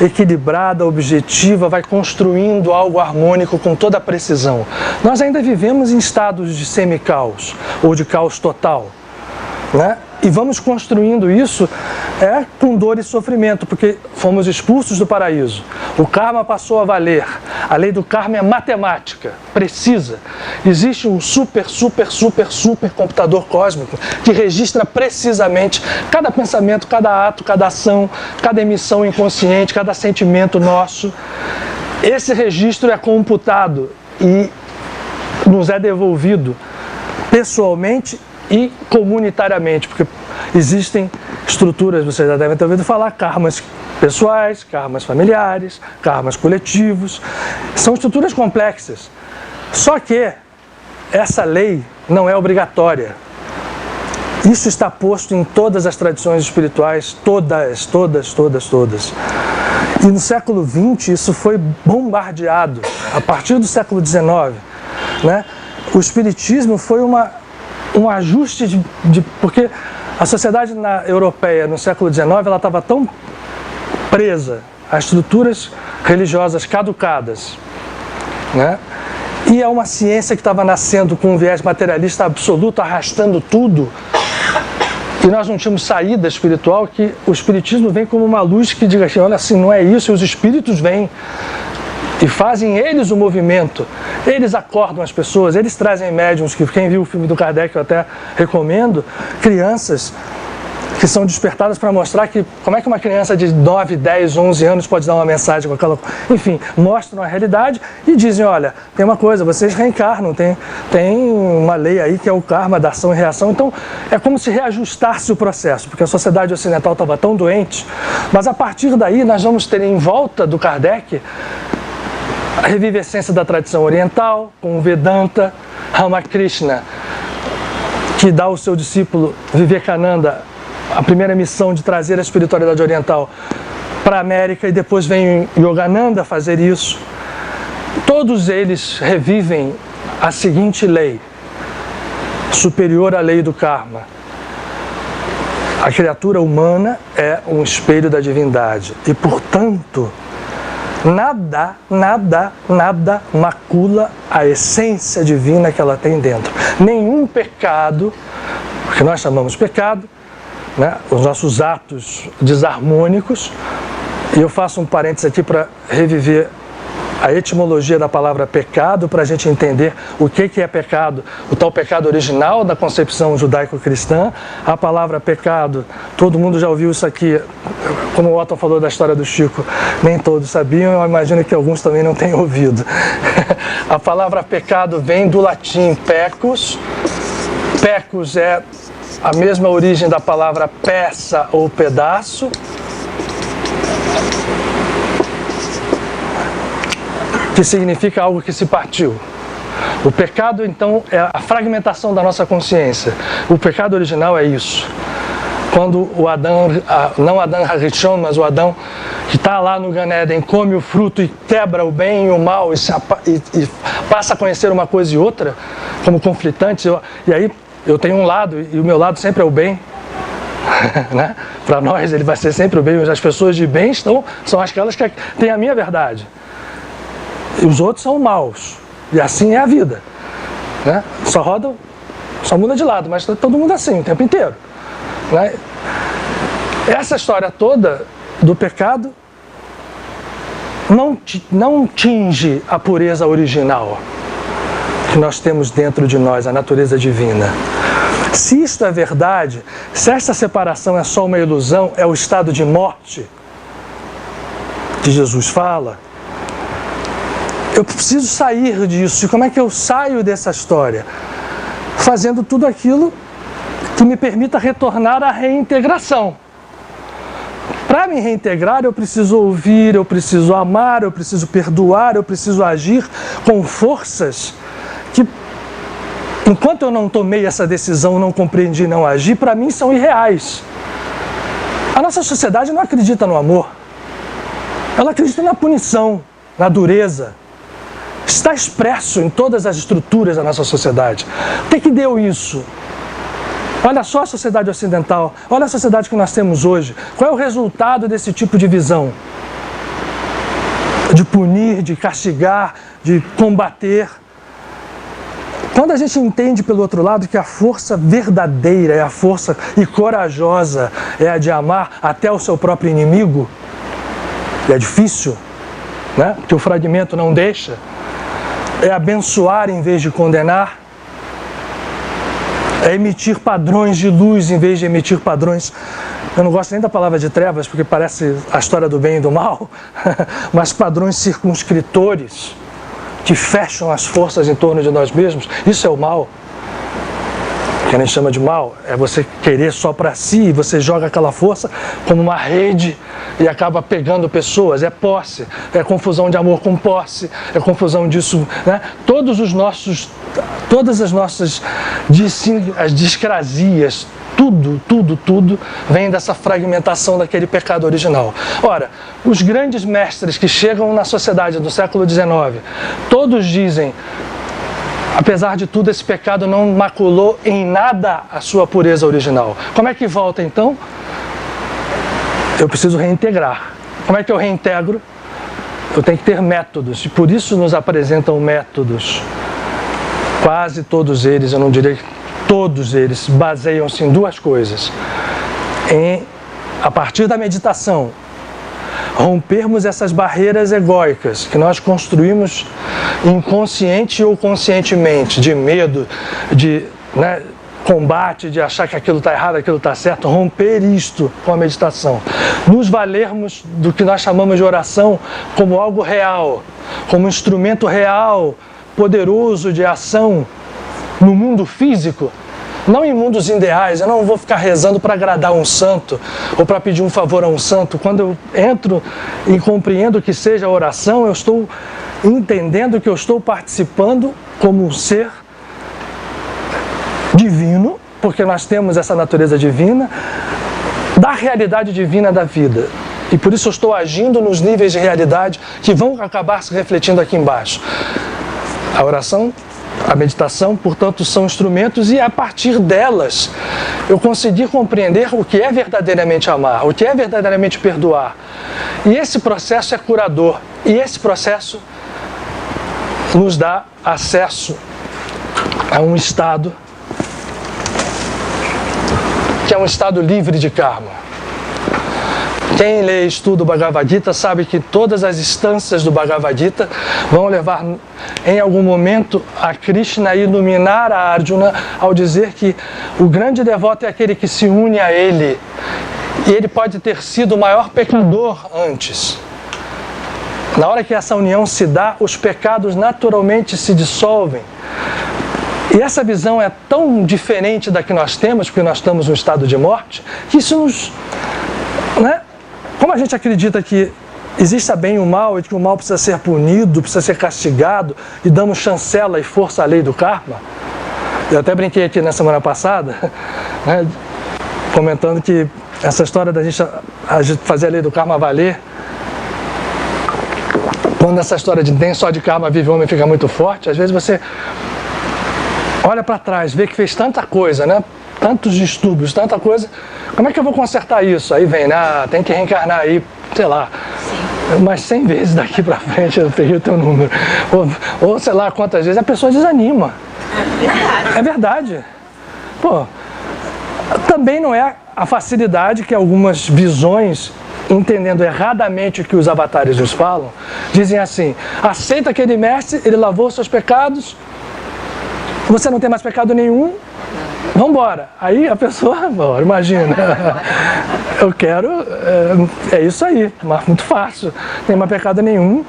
equilibrada, objetiva, vai construindo algo harmônico com toda a precisão. Nós ainda vivemos em estados de semi-caos ou de caos total, né? E vamos construindo isso com dor e sofrimento, porque fomos expulsos do paraíso. O karma passou a valer. A lei do karma é matemática, precisa. Existe um super computador cósmico que registra precisamente cada pensamento, cada ato, cada ação, cada emissão inconsciente, cada sentimento nosso. Esse registro é computado e nos é devolvido pessoalmente e comunitariamente, porque existem estruturas, vocês já devem ter ouvido falar, karmas pessoais, karmas familiares, karmas coletivos, são estruturas complexas. Só que essa lei não é obrigatória. Isso está posto em todas as tradições espirituais, todas. E no século XX isso foi bombardeado. A partir do século XIX, né? O espiritismo foi um ajuste porque a sociedade europeia no século XIX ela estava tão presa a estruturas religiosas caducadas, né? E é uma ciência que estava nascendo com um viés materialista absoluto, arrastando tudo, e nós não tínhamos saída espiritual, que o espiritismo vem como uma luz que diga assim, olha assim, não é isso, e os espíritos vêm e fazem eles o movimento, eles acordam as pessoas, eles trazem médiums, que quem viu o filme do Kardec eu até recomendo, crianças que são despertadas para mostrar que como é que uma criança de 9, 10, 11 anos pode dar uma mensagem com aquela... Enfim, mostram a realidade e dizem, olha, tem uma coisa, vocês reencarnam, tem uma lei aí que é o karma da ação e reação, então é como se reajustasse o processo, porque a sociedade ocidental estava tão doente, mas a partir daí nós vamos ter em volta do Kardec a revivescência da tradição oriental, com o Vedanta, Ramakrishna, que dá ao seu discípulo Vivekananda a primeira missão de trazer a espiritualidade oriental para a América, e depois vem Yogananda fazer isso. Todos eles revivem a seguinte lei, superior à lei do karma. A criatura humana é um espelho da divindade e, portanto, nada macula a essência divina que ela tem dentro. Nenhum pecado, que nós chamamos pecado, né, os nossos atos desarmônicos, e eu faço um parênteses aqui para reviver a etimologia da palavra pecado, para a gente entender o que é pecado, o tal pecado original da concepção judaico-cristã. A palavra pecado, todo mundo já ouviu isso aqui, como o Otton falou da história do Chico, nem todos sabiam, eu imagino que alguns também não tenham ouvido. A palavra pecado vem do latim pecus, pecus é a mesma origem da palavra peça ou pedaço, que significa algo que se partiu. O pecado, então, é a fragmentação da nossa consciência. O pecado original é isso. Quando o Adão, não Adão Harishon, mas o Adão que está lá no Gan Eden, come o fruto e quebra o bem e o mal e passa a conhecer uma coisa e outra como conflitantes, e aí eu tenho um lado, e o meu lado sempre é o bem, né? Para nós ele vai ser sempre o bem, mas as pessoas de bem são aquelas que têm a minha verdade. E os outros são maus. E assim é a vida, né? Só muda de lado, mas todo mundo assim o tempo inteiro, né? Essa história toda do pecado não tinge a pureza original que nós temos dentro de nós, a natureza divina. Se isto é verdade, se esta separação é só uma ilusão, é o estado de morte que Jesus fala, eu preciso sair disso. E como é que eu saio dessa história? Fazendo tudo aquilo que me permita retornar à reintegração. Para me reintegrar, eu preciso ouvir, eu preciso amar, eu preciso perdoar, eu preciso agir com forças que, enquanto eu não tomei essa decisão, não compreendi, não agi, para mim são irreais. A nossa sociedade não acredita no amor. Ela acredita na punição, na dureza. Está expresso em todas as estruturas da nossa sociedade. O que deu isso? Olha só a sociedade ocidental, olha a sociedade que nós temos hoje. Qual é o resultado desse tipo de visão? De punir, de castigar, de combater. Quando a gente entende pelo outro lado que a força verdadeira é a força e corajosa é a de amar até o seu próprio inimigo, e é difícil, né? Porque o fragmento não deixa, é abençoar em vez de condenar, é emitir padrões de luz em vez de emitir padrões, eu não gosto nem da palavra de trevas, porque parece a história do bem e do mal, mas padrões circunscritores, que fecham as forças em torno de nós mesmos. Isso é o mal. que a gente chama de mal, é você querer só para si, e você joga aquela força como uma rede e acaba pegando pessoas. É posse, é confusão de amor com posse, é confusão disso, né? Todas as nossas as discrasias, tudo vem dessa fragmentação daquele pecado original. Ora, os grandes mestres que chegam na sociedade do século XIX, todos dizem: apesar de tudo, esse pecado não maculou em nada a sua pureza original. Como é que volta então? Eu preciso reintegrar. Como é que eu reintegro? Eu tenho que ter métodos, e por isso nos apresentam métodos. Quase todos eles, eu não diria que todos eles, baseiam-se em duas coisas. A partir da meditação, rompermos essas barreiras egóicas que nós construímos inconsciente ou conscientemente, de medo, de combate, de achar que aquilo está errado, aquilo está certo, romper isto com a meditação. Nos valermos do que nós chamamos de oração como algo real, como um instrumento real, poderoso de ação no mundo físico, não em mundos ideais. Eu não vou ficar rezando para agradar um santo ou para pedir um favor a um santo. Quando eu entro e compreendo que seja oração, eu estou entendendo que eu estou participando como um ser divino, porque nós temos essa natureza divina, da realidade divina da vida. E por isso eu estou agindo nos níveis de realidade que vão acabar se refletindo aqui embaixo. A oração, a meditação, portanto, são instrumentos, e a partir delas eu consegui compreender o que é verdadeiramente amar, o que é verdadeiramente perdoar. E esse processo é curador, e esse processo nos dá acesso a um estado que é um estado livre de karma. Quem lê e estuda o Bhagavad Gita sabe que todas as instâncias do Bhagavad Gita vão levar em algum momento a Krishna a iluminar a Arjuna ao dizer que o grande devoto é aquele que se une a ele, e ele pode ter sido o maior pecador antes. Na hora que essa união se dá, os pecados naturalmente se dissolvem. E essa visão é tão diferente da que nós temos, porque nós estamos no estado de morte, que isso nos... Como a gente acredita que existe a bem e o mal, e que o mal precisa ser punido, precisa ser castigado, e damos chancela e força à lei do karma. Eu até brinquei aqui na semana passada, comentando que essa história da gente fazer a lei do karma valer, quando essa história de nem só de karma vive o homem fica muito forte, às vezes você olha para trás, vê que fez tanta coisa, tantos distúrbios, tanta coisa, como é que eu vou consertar isso? Aí vem, tem que reencarnar aí, sei lá, mas 100 vezes daqui para frente eu peguei o teu número, ou sei lá quantas vezes, a pessoa desanima. É verdade. Pô, também não é a facilidade que algumas visões, entendendo erradamente o que os avatares nos falam, dizem assim: aceita aquele mestre, ele lavou seus pecados, você não tem mais pecado nenhum, vamos embora. Aí a pessoa, imagina, eu quero, é isso aí, mas muito fácil, não tem mais pecado nenhum,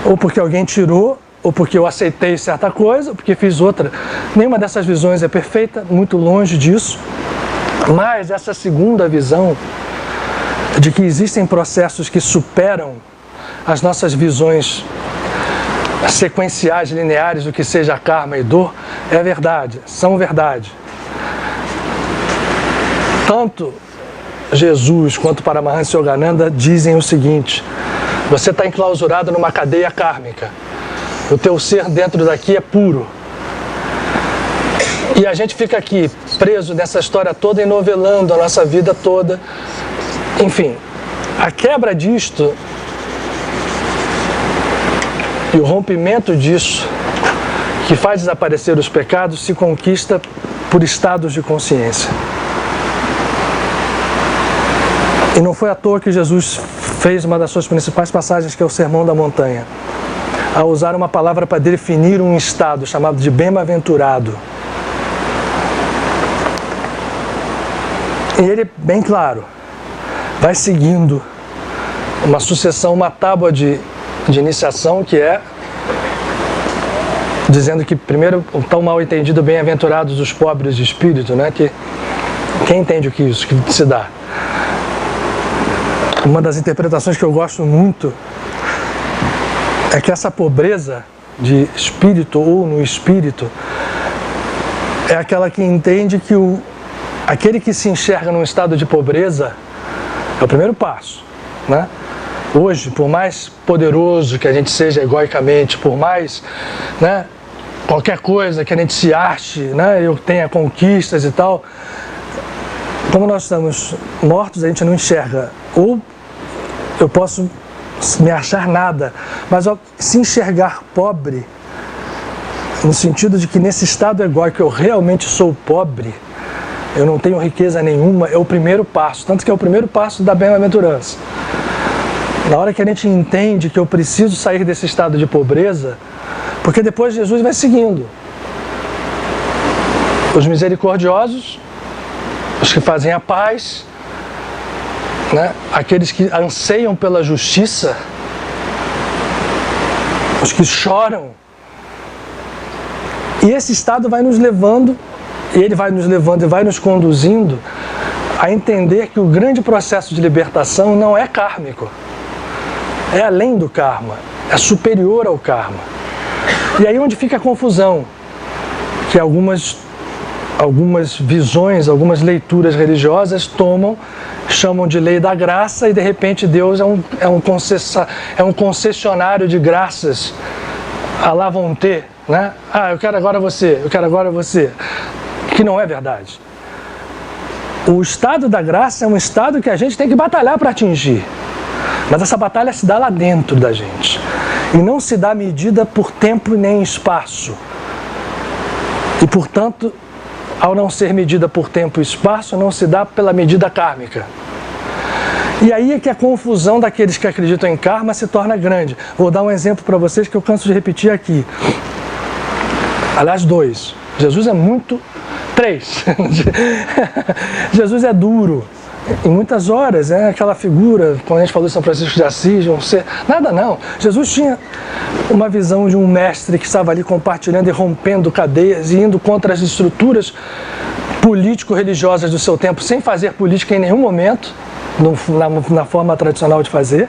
ou porque alguém tirou, ou porque eu aceitei certa coisa, ou porque fiz outra. Nenhuma dessas visões é perfeita, muito longe disso, mas essa segunda visão de que existem processos que superam as nossas visões sequenciais, lineares, do que seja karma e dor, é verdade, são verdade. Tanto Jesus quanto Paramahansa Yogananda dizem o seguinte: você está enclausurado numa cadeia kármica, o teu ser dentro daqui é puro. E a gente fica aqui preso nessa história toda, enovelando a nossa vida toda. Enfim, a quebra disto e o rompimento disso, que faz desaparecer os pecados, se conquista por estados de consciência. E não foi à toa que Jesus fez uma das suas principais passagens, que é o Sermão da Montanha, a usar uma palavra para definir um estado chamado de bem-aventurado. E ele, bem claro, vai seguindo uma sucessão, uma tábua de iniciação, que é dizendo que, primeiro, o tão mal entendido, bem-aventurados os pobres de espírito, né? Que quem entende o que isso que se dá? Uma das interpretações que eu gosto muito é que essa pobreza de espírito ou no espírito é aquela que entende que aquele que se enxerga num estado de pobreza é o primeiro passo, né? Hoje, por mais poderoso que a gente seja egoicamente, por mais, né, qualquer coisa que a gente se ache, né, eu tenha conquistas e tal, como nós estamos mortos, a gente não enxerga. Ou eu posso me achar nada, mas se enxergar pobre, no sentido de que nesse estado egóico eu realmente sou pobre, eu não tenho riqueza nenhuma, é o primeiro passo, tanto que é o primeiro passo da bem-aventurança. Na hora que a gente entende que eu preciso sair desse estado de pobreza, porque depois Jesus vai seguindo. Os misericordiosos, os que fazem a paz, né? Aqueles que anseiam pela justiça, os que choram. E esse estado vai nos levando, e ele vai nos levando e vai nos conduzindo a entender que o grande processo de libertação não é kármico. É além do karma, é superior ao karma. E aí onde fica a confusão, que algumas visões, algumas leituras religiosas chamam de lei da graça, e de repente Deus é um concessionário de graças, à la vontade, né? Ah, eu quero agora você, eu quero agora você, que não é verdade. O estado da graça é um estado que a gente tem que batalhar para atingir. Mas essa batalha se dá lá dentro da gente. E não se dá medida por tempo nem espaço. E, portanto, ao não ser medida por tempo e espaço, não se dá pela medida kármica. E aí é que a confusão daqueles que acreditam em karma se torna grande. Vou dar um exemplo para vocês que eu canso de repetir aqui. Aliás, 2. Jesus é muito... 3. Jesus é duro. Em muitas horas, é aquela figura, quando a gente falou de São Francisco de Assis, de um ser... Nada não. Jesus tinha uma visão de um mestre que estava ali compartilhando e rompendo cadeias e indo contra as estruturas político-religiosas do seu tempo, sem fazer política em nenhum momento, na forma tradicional de fazer,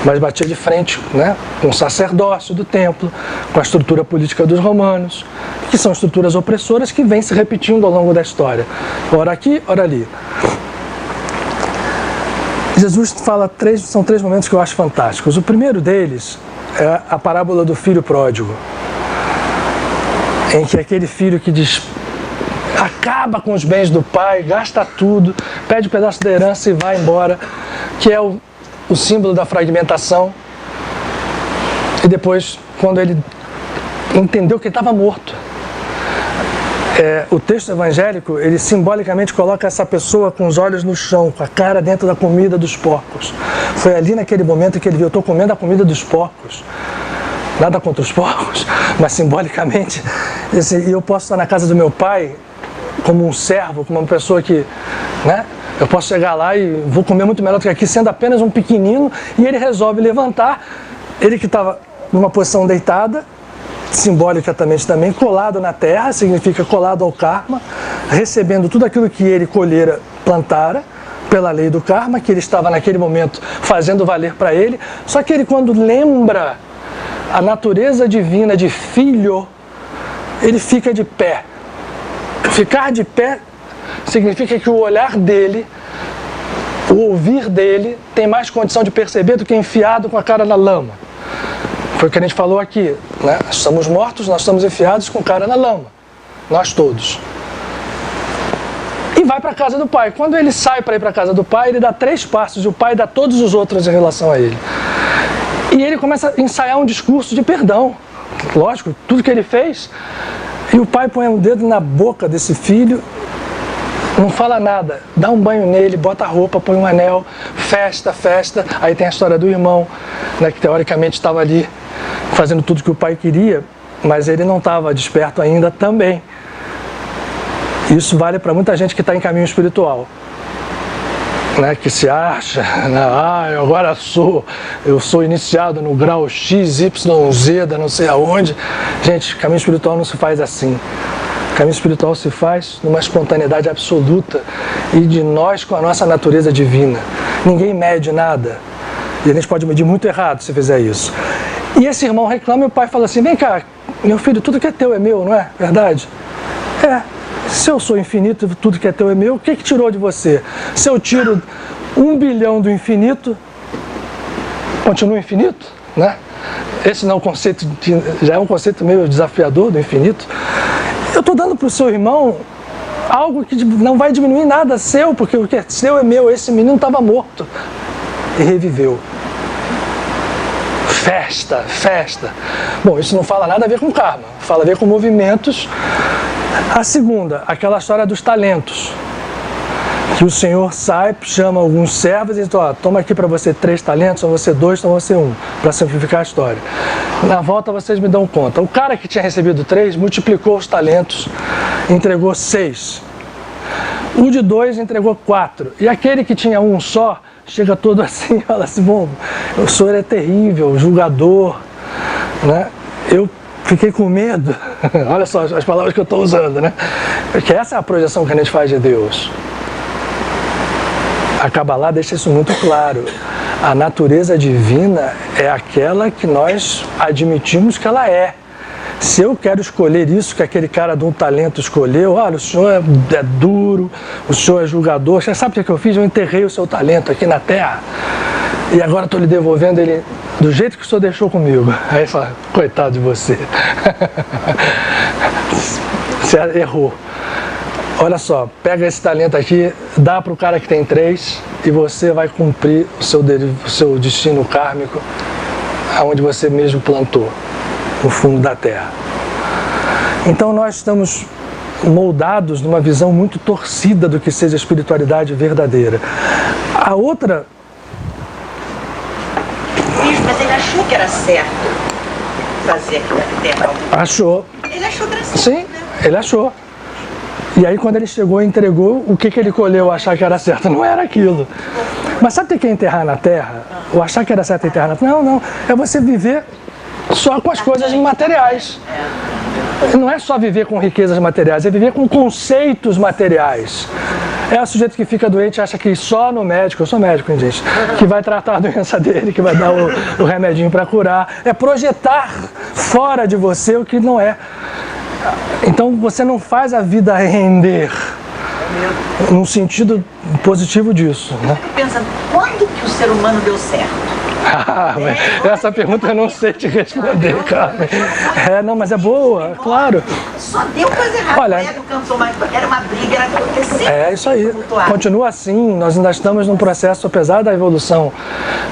mas batia de frente, né, com o sacerdócio do templo, com a estrutura política dos romanos, que são estruturas opressoras que vêm se repetindo ao longo da história. Ora aqui, ora ali. Jesus fala são 3 momentos que eu acho fantásticos. O primeiro deles é a parábola do filho pródigo, em que aquele filho que acaba com os bens do pai, gasta tudo, pede um pedaço da herança e vai embora, que é o símbolo da fragmentação. E depois, quando ele entendeu que ele estava morto, o texto evangélico, ele simbolicamente coloca essa pessoa com os olhos no chão, com a cara dentro da comida dos porcos. Foi ali naquele momento que ele viu, eu estou comendo a comida dos porcos. Nada contra os porcos, mas simbolicamente, e eu posso estar na casa do meu pai como um servo, como uma pessoa que, né, eu posso chegar lá e vou comer muito melhor do que aqui, sendo apenas um pequenino, e ele resolve levantar, ele que estava numa posição deitada, simbolicamente também, colado na terra, significa colado ao karma, recebendo tudo aquilo que ele colhera, plantara, pela lei do karma, que ele estava naquele momento fazendo valer para ele. Só que ele, quando lembra a natureza divina de filho, ele fica de pé. Ficar de pé significa que o olhar dele, o ouvir dele, tem mais condição de perceber do que enfiado com a cara na lama. Foi o que a gente falou aqui, né? Estamos mortos, nós estamos enfiados com cara na lama. Nós todos. E vai para a casa do pai. Quando ele sai para ir para a casa do pai, ele dá 3 passos e o pai dá todos os outros em relação a ele. E ele começa a ensaiar um discurso de perdão. Lógico, tudo que ele fez. E o pai põe um dedo na boca desse filho, não fala nada, dá um banho nele, bota a roupa, põe um anel, festa. Aí tem a história do irmão, né, que teoricamente estava ali fazendo tudo que o pai queria, mas ele não estava desperto ainda também. Isso vale para muita gente que está em caminho espiritual. né, que se acha, né, eu sou iniciado no grau XYZ, da não sei aonde. Gente, caminho espiritual não se faz assim. Caminho espiritual se faz numa espontaneidade absoluta e de nós com a nossa natureza divina. Ninguém mede nada. E a gente pode medir muito errado se fizer isso. E esse irmão reclama e o pai fala assim: vem cá, meu filho, tudo que é teu é meu, não é verdade? É. Se eu sou infinito, tudo que é teu é meu, o que tirou de você? Se eu tiro 1 bilhão do infinito, continua infinito, né? Esse não é um conceito, já é um conceito meio desafiador do infinito. Eu estou dando para o seu irmão algo que não vai diminuir nada seu, porque o que é seu é meu. Esse menino estava morto e reviveu. Festa, festa. Bom, isso não fala nada a ver com karma, fala a ver com movimentos. A segunda, aquela história dos talentos. Que o Senhor sai, chama alguns servos e diz: ó, toma aqui para você 3 talentos, ou você 2, ou você 1, para simplificar a história. Na volta vocês me dão conta. O cara que tinha recebido 3 multiplicou os talentos, entregou 6. O de 2 entregou 4. E aquele que tinha 1 só, chega todo assim e fala assim: bom, o Senhor é terrível, julgador, né? Eu fiquei com medo. Olha só as palavras que eu estou usando, né? Porque essa é a projeção que a gente faz de Deus. A Kabbalah deixa isso muito claro. A natureza divina é aquela que nós admitimos que ela é. Se eu quero escolher isso que aquele cara de um talento escolheu, olha, o senhor é duro, o senhor é julgador, você sabe o que eu fiz? Eu enterrei o seu talento aqui na terra e agora estou lhe devolvendo ele do jeito que o senhor deixou comigo. Aí fala: coitado de você. Você errou. Olha só, pega esse talento aqui, dá para o cara que tem 3 e você vai cumprir o seu destino kármico aonde você mesmo plantou, no fundo da terra. Então nós estamos moldados numa visão muito torcida do que seja a espiritualidade verdadeira. A outra... Mas ele achou que era certo fazer aquilo na terra? Achou. Ele achou que era certo. Sim, ele achou. E aí quando ele chegou e entregou, o que ele colheu achar que era certo? Não era aquilo. Mas sabe o que é enterrar na terra? Ou achar que era certo enterrar na terra? Não. É você viver só com as coisas materiais. Não é só viver com riquezas materiais, é viver com conceitos materiais. É o sujeito que fica doente e acha que só no médico, eu sou médico, hein, gente, que vai tratar a doença dele, que vai dar o remedinho para curar. É projetar fora de você o que não é. Então você não faz a vida render no sentido positivo disso, né? Eu fico pensando, quando que o ser humano deu certo? Essa pergunta eu não sei te responder, Carmen. Não, mas é boa, claro. Só deu coisa errada. Olha, era uma briga, era acontecer. É isso aí. Continua assim, nós ainda estamos num processo, apesar da evolução.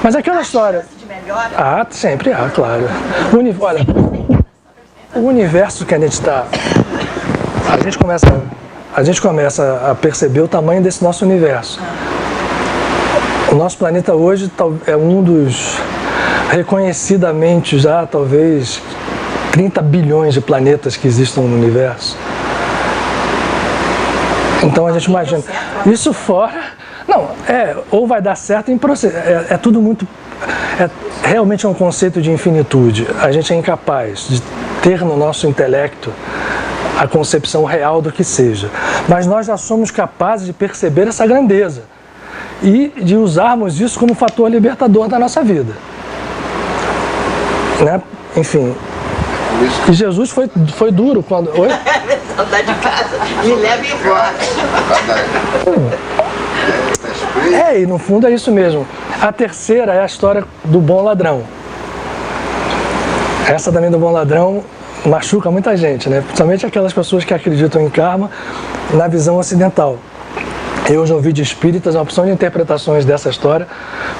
Gente. Aquela história... De melhora? Sempre há, claro. Olha, o universo que a gente está... A gente começa a perceber o tamanho desse nosso universo. O nosso planeta hoje é um dos, reconhecidamente já, talvez, 30 bilhões de planetas que existam no universo. Então a gente imagina, isso fora, ou vai dar certo em processo, é tudo muito, realmente é um conceito de infinitude. A gente é incapaz de ter no nosso intelecto a concepção real do que seja, mas nós já somos capazes de perceber essa grandeza e de usarmos isso como fator libertador da nossa vida, né? Enfim, e Jesus foi duro quando... Oi? Saudade de casa, me leva embora. E no fundo é isso mesmo. A terceira é a história do bom ladrão. Essa também do bom ladrão machuca muita gente, né? Principalmente aquelas pessoas que acreditam em karma na visão ocidental. Eu já ouvi de espíritas uma opção de interpretações dessa história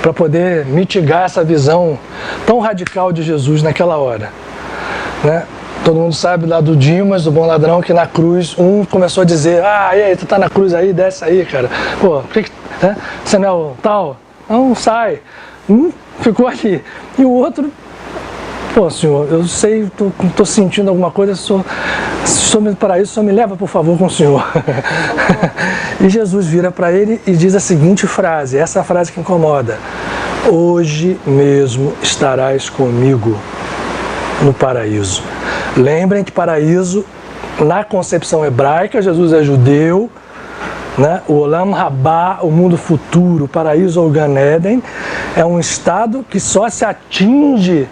para poder mitigar essa visão tão radical de Jesus naquela hora, né? Todo mundo sabe lá do Dimas, do bom ladrão, que na cruz um começou a dizer: e aí, tu tá na cruz aí, desce aí, cara. Pô, por que né? Você não é o tal? Não, sai. Ficou ali. E o outro... Pô, senhor, eu sei, estou sentindo alguma coisa, se o senhor me para isso, o senhor me leva, por favor, com o senhor. E Jesus vira para ele e diz a seguinte frase, essa frase que incomoda: hoje mesmo estarás comigo no paraíso. Lembrem que paraíso, na concepção hebraica, Jesus é judeu, né? O Olam Rabá, o mundo futuro, o paraíso ou Gan Eden, é um estado que só se atinge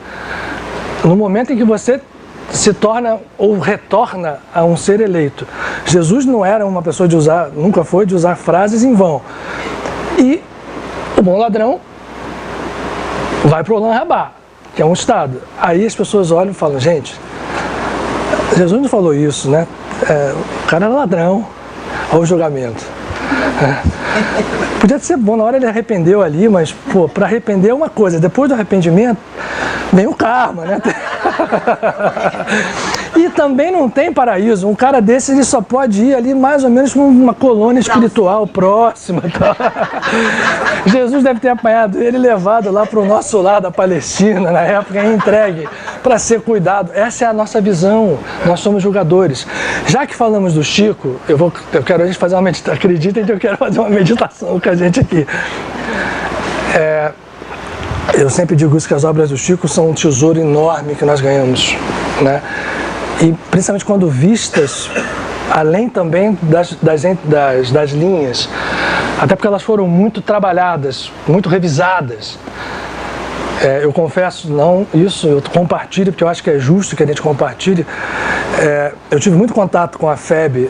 no momento em que você se torna ou retorna a um ser eleito. Jesus não era uma pessoa de usar, nunca foi de usar frases em vão. E o bom ladrão vai para o Olam Rabá, que é um estado. Aí as pessoas olham e falam, gente, Jesus não falou isso, né? O cara era ladrão, olha o julgamento. Podia ser bom, na hora ele arrependeu ali, mas, pô, para arrepender é uma coisa, depois do arrependimento vem o karma, né? E também não tem paraíso. Um cara desse, ele só pode ir ali mais ou menos com uma colônia espiritual próxima. Tá? Jesus deve ter apanhado ele e levado lá para o nosso lar da Palestina, na época, e entregue para ser cuidado. Essa é a nossa visão. Nós somos julgadores. Já que falamos do Chico, eu quero a gente fazer uma meditação. Acreditem que eu quero fazer uma meditação com a gente aqui. Eu sempre digo isso, que as obras do Chico são um tesouro enorme que nós ganhamos, né? E principalmente quando vistas, além também das linhas, até porque elas foram muito trabalhadas, muito revisadas. Eu confesso, não isso, eu compartilho, porque eu acho que é justo que a gente compartilhe. Eu tive muito contato com a FEB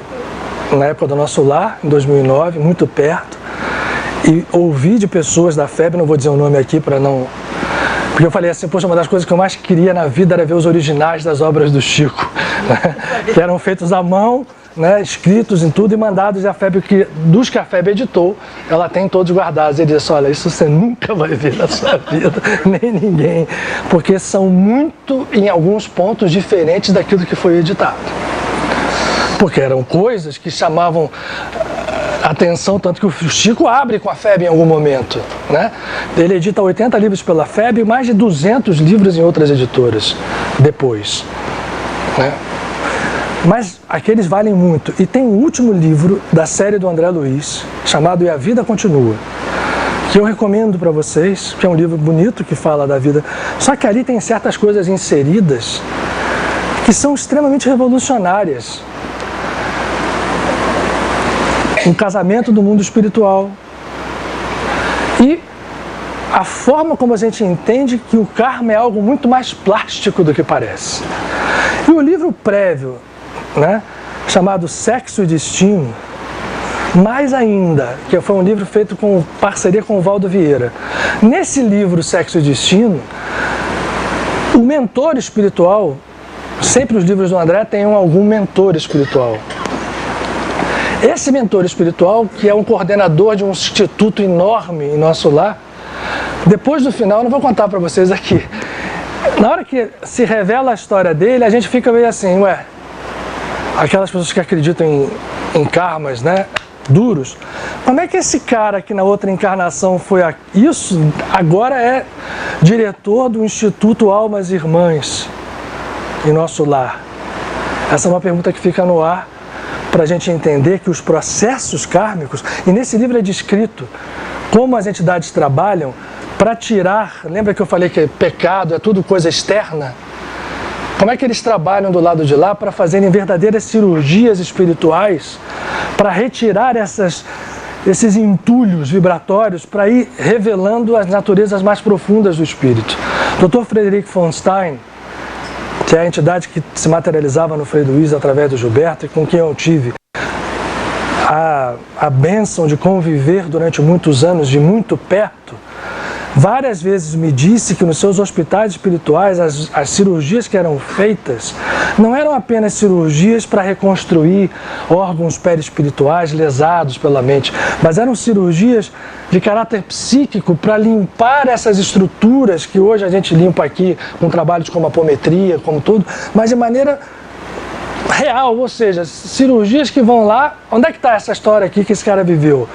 na época do nosso lar, em 2009, muito perto, e ouvi de pessoas da FEB, não vou dizer o nome aqui para não... Porque eu falei assim, poxa, uma das coisas que eu mais queria na vida era ver os originais das obras do Chico, né? Que eram feitos à mão, né? Escritos em tudo e mandados, e a FEB, dos que a FEB editou, ela tem todos guardados. Ele disse, olha, isso você nunca vai ver na sua vida, nem ninguém, porque são muito, em alguns pontos, diferentes daquilo que foi editado. Porque eram coisas que chamavam atenção, tanto que o Chico abre com a FEB em algum momento, né? Ele edita 80 livros pela FEB e mais de 200 livros em outras editoras depois, né? Mas aqueles valem muito. E tem o último livro da série do André Luiz, chamado E a Vida Continua, que eu recomendo para vocês, que é um livro bonito que fala da vida. Só que ali tem certas coisas inseridas que são extremamente revolucionárias. Um casamento do mundo espiritual. E a forma como a gente entende que o karma é algo muito mais plástico do que parece. E o livro prévio, né, chamado Sexo e Destino, mais ainda, que foi um livro feito com parceria com o Valdo Vieira. Nesse livro, Sexo e Destino, o mentor espiritual, sempre os livros do André têm algum mentor espiritual. Esse mentor espiritual, que é um coordenador de um instituto enorme em nosso lar, depois do final, eu não vou contar para vocês aqui, na hora que se revela a história dele, a gente fica meio assim, ué, aquelas pessoas que acreditam em karmas, né, duros, como é que esse cara que na outra encarnação foi isso, agora é diretor do Instituto Almas Irmãs em nosso lar? Essa é uma pergunta que fica no ar, para a gente entender que os processos kármicos, e nesse livro é descrito como as entidades trabalham para tirar, lembra que eu falei que pecado é tudo coisa externa? Como é que eles trabalham do lado de lá para fazerem verdadeiras cirurgias espirituais, para retirar esses entulhos vibratórios, para ir revelando as naturezas mais profundas do espírito. Dr. Frederick von Stein, que é a entidade que se materializava no Frei Luiz através do Gilberto e com quem eu tive a bênção de conviver durante muitos anos, de muito perto, várias vezes me disse que nos seus hospitais espirituais as cirurgias que eram feitas não eram apenas cirurgias para reconstruir órgãos perispirituais lesados pela mente, mas eram cirurgias de caráter psíquico para limpar essas estruturas que hoje a gente limpa aqui com trabalhos como apometria, como tudo, mas de maneira real, ou seja, cirurgias que vão lá, onde é que está essa história aqui que esse cara viveu?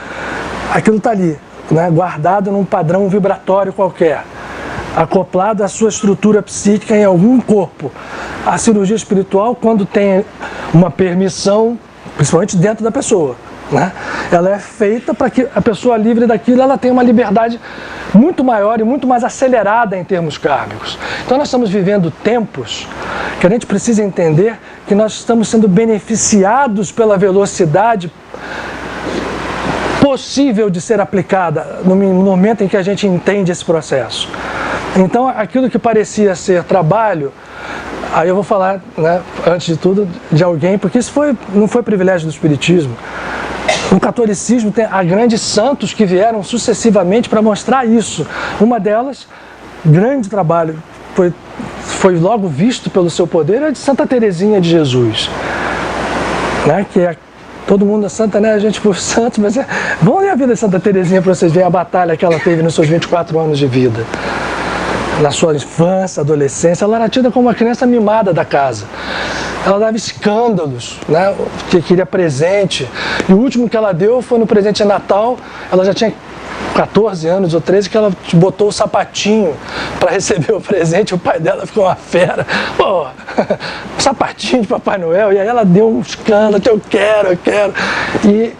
Aquilo está ali, né, guardado num padrão vibratório qualquer, acoplado à sua estrutura psíquica em algum corpo. A cirurgia espiritual, quando tem uma permissão, principalmente dentro da pessoa, né? Ela é feita para que a pessoa livre daquilo ela tenha uma liberdade muito maior e muito mais acelerada em termos kármicos. Então nós estamos vivendo tempos que a gente precisa entender que nós estamos sendo beneficiados pela velocidade possível de ser aplicada no momento em que a gente entende esse processo. Então aquilo que parecia ser trabalho, aí eu vou falar, né, antes de tudo, de alguém, porque isso não foi privilégio do Espiritismo. No catolicismo há grandes santos que vieram sucessivamente para mostrar isso. Uma delas, grande trabalho, foi logo visto pelo seu poder, é de Santa Teresinha de Jesus, né, que é todo mundo é santa, né? A gente por santo, mas vamos ler a vida de Santa Teresinha para vocês verem a batalha que ela teve nos seus 24 anos de vida. Na sua infância, adolescência, ela era tida como uma criança mimada da casa. Ela dava escândalos, né? Que queria presente. E o último que ela deu foi no presente de Natal. Ela já tinha 14 anos ou 13, que ela botou o sapatinho para receber o presente. O pai dela ficou uma fera. Pô, um sapatinho de Papai Noel. E aí ela deu um escândalo que eu quero. E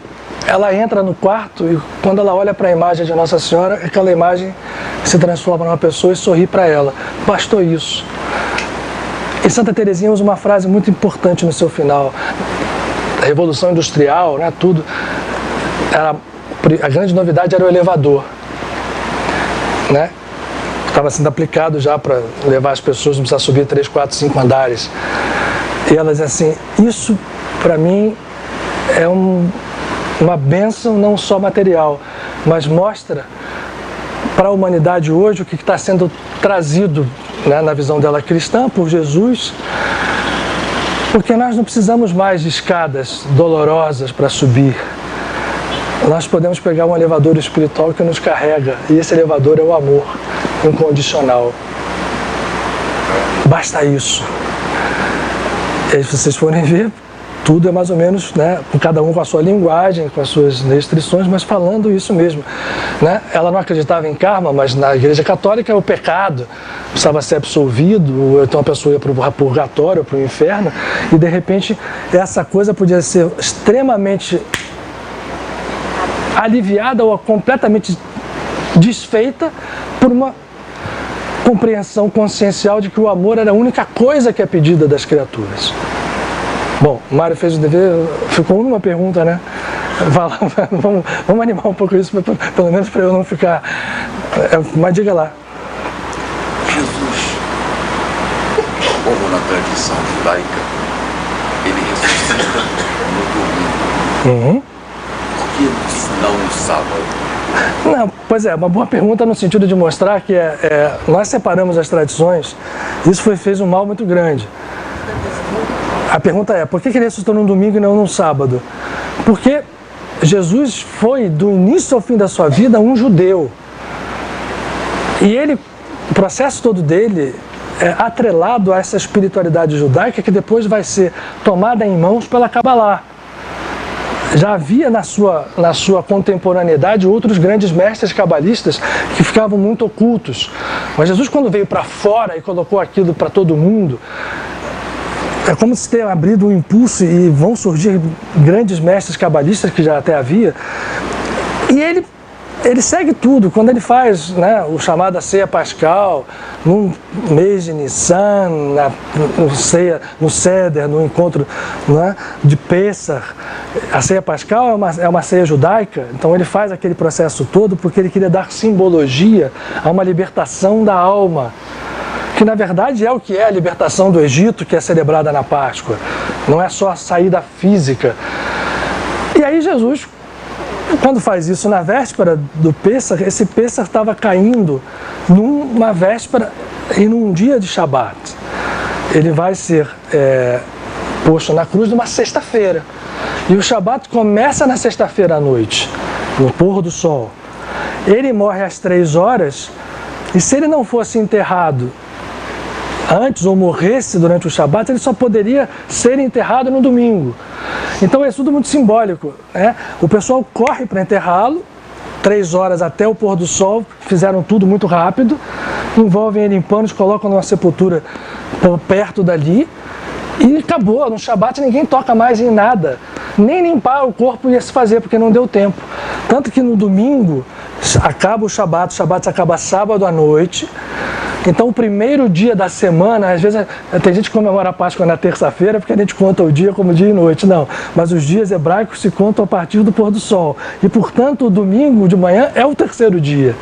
ela entra no quarto e quando ela olha para a imagem de Nossa Senhora, aquela imagem se transforma numa pessoa e sorri para ela. Bastou isso. E Santa Teresinha usa uma frase muito importante no seu final. A Revolução Industrial, né, tudo. A grande novidade era o elevador, né? Estava sendo aplicado já para levar as pessoas, não precisar subir 3, 4, 5 andares. E ela diz assim, isso para mim é uma bênção não só material, mas mostra para a humanidade hoje o que está sendo trazido, né, na visão dela cristã por Jesus, porque nós não precisamos mais de escadas dolorosas para subir. Nós podemos pegar um elevador espiritual que nos carrega, e esse elevador é o amor incondicional. Basta isso. E aí, se vocês forem ver, tudo é mais ou menos, né, cada um com a sua linguagem, com as suas restrições, mas falando isso mesmo, né? Ela não acreditava em karma, mas na Igreja Católica o pecado precisava ser absolvido, ou então a pessoa ia para o purgatório, para o inferno, e de repente essa coisa podia ser extremamente aliviada ou completamente desfeita por uma compreensão consciencial de que o amor era a única coisa que é pedida das criaturas. Bom, o Mário fez o dever, ficou uma pergunta, né? Vamos animar um pouco isso, pelo menos para eu não ficar... Mas diga lá. Jesus, como na tradição judaica, ele ressuscita no domingo. Por que não no sábado? Não, pois é, uma boa pergunta no sentido de mostrar que nós separamos as tradições, isso fez um mal muito grande. A pergunta é, por que ele ressuscitou num domingo e não num sábado? Porque Jesus foi, do início ao fim da sua vida, um judeu. E o processo todo dele é atrelado a essa espiritualidade judaica que depois vai ser tomada em mãos pela Kabbalah. Já havia na sua contemporaneidade outros grandes mestres cabalistas que ficavam muito ocultos. Mas Jesus, quando veio para fora e colocou aquilo para todo mundo, é como se tenha abrido um impulso e vão surgir grandes mestres cabalistas que já até havia. E ele segue tudo. Quando ele faz, né, o chamado ceia pascal, no mês de Nissan, no Seder, no encontro, né, de Pessah, a ceia pascal é uma ceia judaica, então ele faz aquele processo todo porque ele queria dar simbologia a uma libertação da alma, que na verdade é o que é a libertação do Egito, que é celebrada na Páscoa. Não é só a saída física. E aí Jesus, quando faz isso na véspera do Pêssar, esse Pêssar estava caindo numa véspera e num dia de Shabat. Ele vai ser posto na cruz numa sexta-feira. E o Shabat começa na sexta-feira à noite, no pôr do sol. Ele morre às 3 horas, e se ele não fosse enterrado antes ou morresse durante o Shabat, ele só poderia ser enterrado no domingo. Então é tudo muito simbólico, né? O pessoal corre para enterrá-lo, 3 horas até o pôr do sol, fizeram tudo muito rápido, envolvem ele em panos, colocam numa sepultura por perto dali, e acabou. No Shabat ninguém toca mais em nada. nem limpar o corpo ia se fazer, porque não deu tempo. Tanto que no domingo acaba o Shabat acaba sábado à noite. Então o primeiro dia da semana, às vezes tem gente que comemora a Páscoa na terça-feira, porque a gente conta o dia como dia e noite, não. Mas os dias hebraicos se contam a partir do pôr do sol. E portanto o domingo de manhã é o terceiro dia.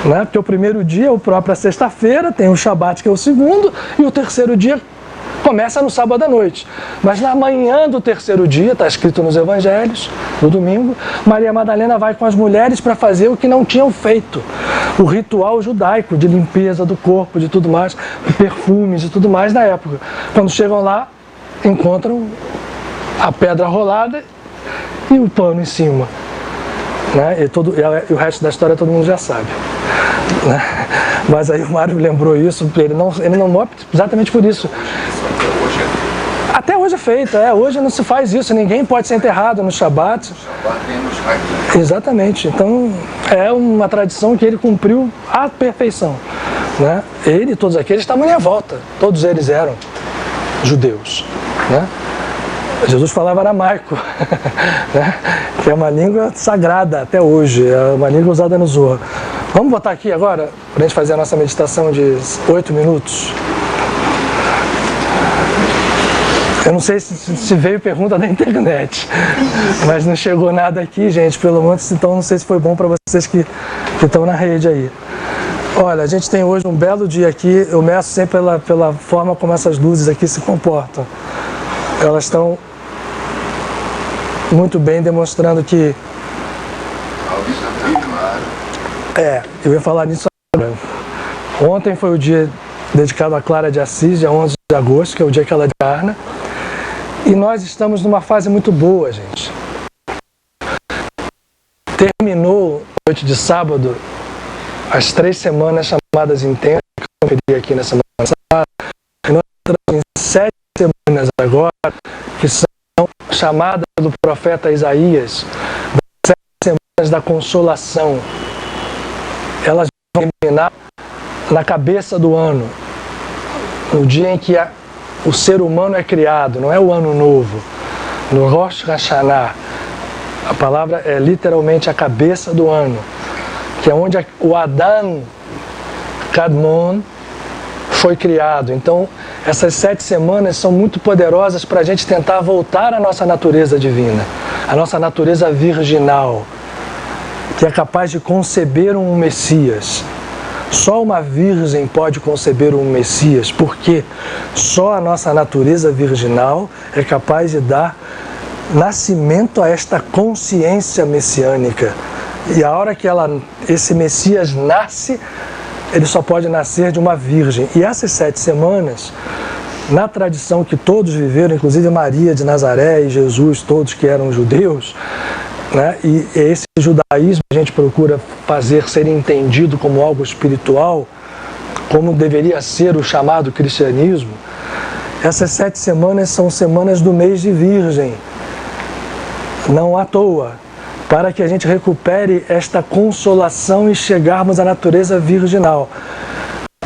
Né? Porque o primeiro dia é a própria sexta-feira, tem o Shabat que é o segundo, e o terceiro dia começa no sábado à noite. Mas na manhã do terceiro dia, está escrito nos evangelhos, no domingo, Maria Madalena vai com as mulheres para fazer o que não tinham feito. O ritual judaico de limpeza do corpo, de tudo mais, de perfumes e tudo mais da época. Quando chegam lá, encontram a pedra rolada e o pano em cima. Né? E o resto da história todo mundo já sabe. Né? Mas aí o Mário lembrou isso, ele não morre exatamente por isso. Até hoje é feito, hoje não se faz isso, ninguém pode ser enterrado no Shabat. Exatamente, então é uma tradição que ele cumpriu à perfeição. Né? Ele e todos aqueles estavam em volta, todos eles eram judeus. Né? Jesus falava aramaico, né? Que é uma língua sagrada até hoje, é uma língua usada no Zohar. Vamos botar aqui agora, para a gente fazer a nossa meditação de 8 minutos. Eu não sei se veio pergunta da internet, mas não chegou nada aqui, gente, pelo menos, então não sei se foi bom para vocês que estão na rede aí. Olha, a gente tem hoje um belo dia aqui, eu meço sempre pela forma como essas luzes aqui se comportam. Elas estão muito bem demonstrando que... eu ia falar nisso agora. Ontem foi o dia dedicado a Clara de Assis, dia 11 de agosto, que é o dia que ela encarna. E nós estamos numa fase muito boa, gente. Terminou, noite de sábado, as 3 semanas chamadas intensas, que eu conferi aqui na semana passada. E nós entramos em 7 semanas agora, que são chamadas do profeta Isaías, 7 semanas da consolação. Elas vão terminar na cabeça do ano, no dia em que o ser humano é criado, não é o ano novo, no Rosh Hashanah. A palavra é literalmente a cabeça do ano, que é onde o Adam Kadmon foi criado. Então, essas 7 semanas são muito poderosas para a gente tentar voltar à nossa natureza divina, à nossa natureza virginal, que é capaz de conceber um Messias. Só uma virgem pode conceber um Messias, porque só a nossa natureza virginal é capaz de dar nascimento a esta consciência messiânica. E a hora que esse Messias nasce, ele só pode nascer de uma virgem. E essas 7 semanas, na tradição que todos viveram, inclusive Maria de Nazaré e Jesus, todos que eram judeus, né? E esse judaísmo a gente procura fazer ser entendido como algo espiritual, como deveria ser o chamado cristianismo. Essas 7 semanas são semanas do mês de Virgem, não à toa, para que a gente recupere esta consolação e chegarmos à natureza virginal.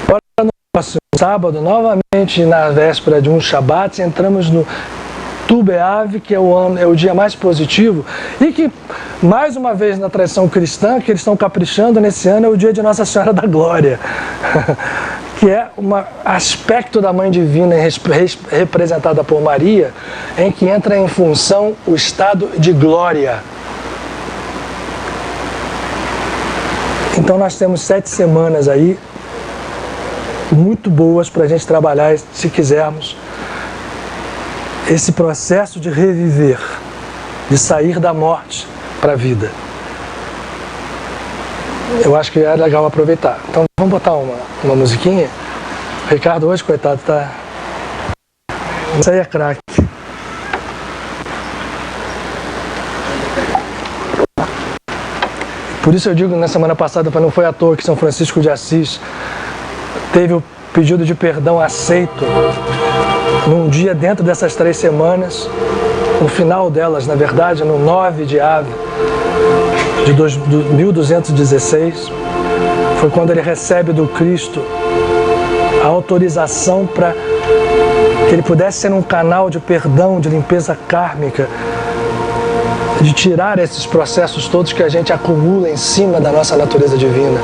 Agora, no próximo sábado, novamente na véspera de um Shabat, entramos no Tu B'Av, que é o dia mais positivo, e que, mais uma vez na tradição cristã, que eles estão caprichando nesse ano, é o dia de Nossa Senhora da Glória, que é um aspecto da Mãe Divina representada por Maria, em que entra em função o estado de glória. Então nós temos 7 semanas aí, muito boas para a gente trabalhar, se quisermos, esse processo de reviver, de sair da morte para a vida. Eu acho que é legal aproveitar. Então vamos botar uma musiquinha. O Ricardo hoje, coitado, tá... Isso aí é craque. Por isso eu digo na semana passada, não foi à toa que São Francisco de Assis teve o pedido de perdão aceito num dia dentro dessas 3 semanas, no final delas, na verdade, no 9 de Av de 1216, foi quando ele recebe do Cristo a autorização para que ele pudesse ser um canal de perdão, de limpeza kármica, de tirar esses processos todos que a gente acumula em cima da nossa natureza divina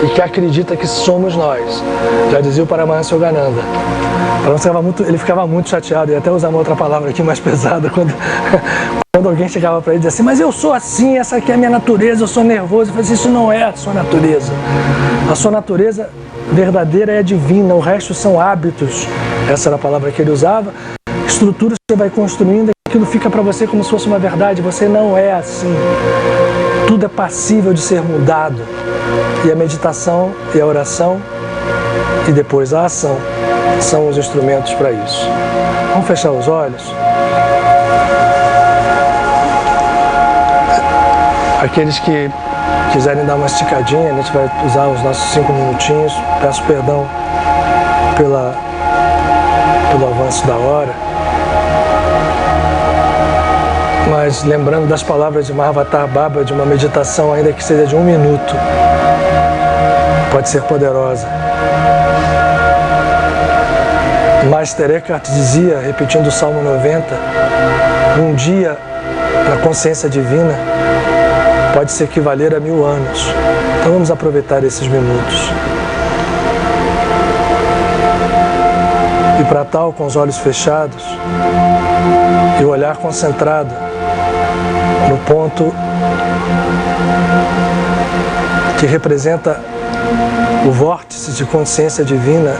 e que acredita que somos nós. Já dizia o Paramahansa Yogananda. Ele ficava muito chateado, e até usar uma outra palavra aqui mais pesada, quando alguém chegava para ele e dizia assim: mas eu sou assim, essa aqui é a minha natureza, eu sou nervoso. Eu falei assim: isso não é a sua natureza. A sua natureza verdadeira é divina, o resto são hábitos. Essa era a palavra que ele usava. Estruturas que você vai construindo, aquilo fica para você como se fosse uma verdade. Você não é assim. Tudo é passível de ser mudado. E a meditação e a oração e depois a ação são os instrumentos para isso. Vamos fechar os olhos? Aqueles que quiserem dar uma esticadinha, a gente vai usar os nossos 5 minutinhos. Peço perdão pelo avanço da hora. Mas lembrando das palavras de Mahavatar Baba, de uma meditação, ainda que seja de 1 minuto, pode ser poderosa. Master Eckhart dizia, repetindo o Salmo 90, um dia na consciência divina pode se equivaler a 1000 anos. Então vamos aproveitar esses minutos. E para tal, com os olhos fechados e o olhar concentrado no ponto que representa o vórtice de consciência divina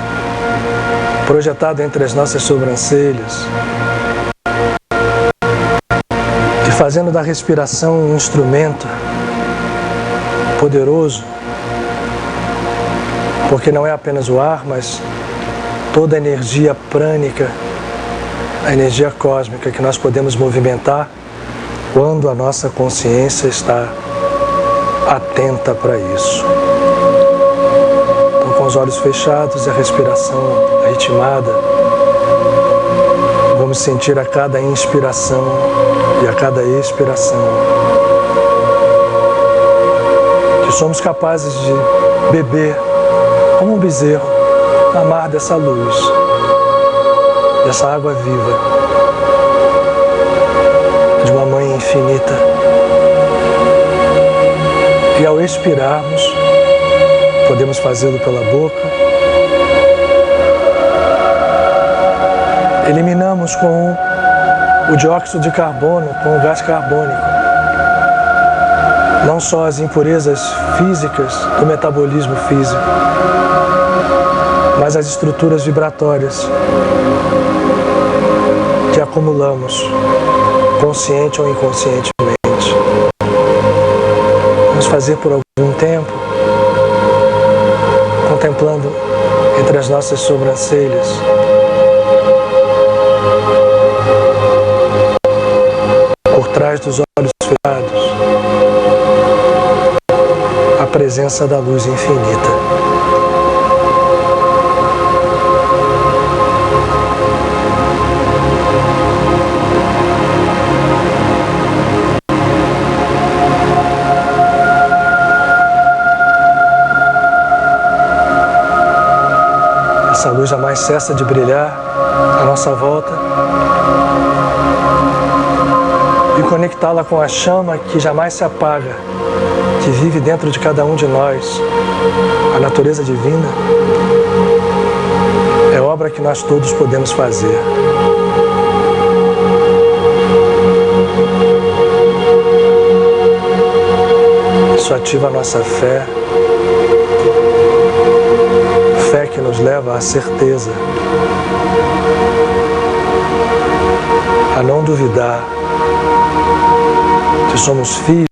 projetado entre as nossas sobrancelhas, e fazendo da respiração um instrumento poderoso, porque não é apenas o ar, mas toda a energia prânica, a energia cósmica que nós podemos movimentar quando a nossa consciência está atenta para isso. Então, com os olhos fechados e a respiração ritmada, vamos sentir a cada inspiração e a cada expiração que somos capazes de beber como um bezerro na mar dessa luz, dessa água viva, de uma mãe infinita. E ao expirarmos, podemos fazê-lo pela boca, eliminamos com o dióxido de carbono, com o gás carbônico, não só as impurezas físicas do metabolismo físico, mas as estruturas vibratórias que acumulamos, consciente ou inconscientemente. Vamos fazer por algum tempo, contemplando entre as nossas sobrancelhas por trás dos olhos fechados, a presença da luz infinita. Essa luz jamais cessa de brilhar à nossa volta e conectá-la com a chama que jamais se apaga, que vive dentro de cada um de nós. A natureza divina é obra que nós todos podemos fazer. Isso ativa a nossa fé, fé que nos leva à certeza, a não duvidar que somos filhos.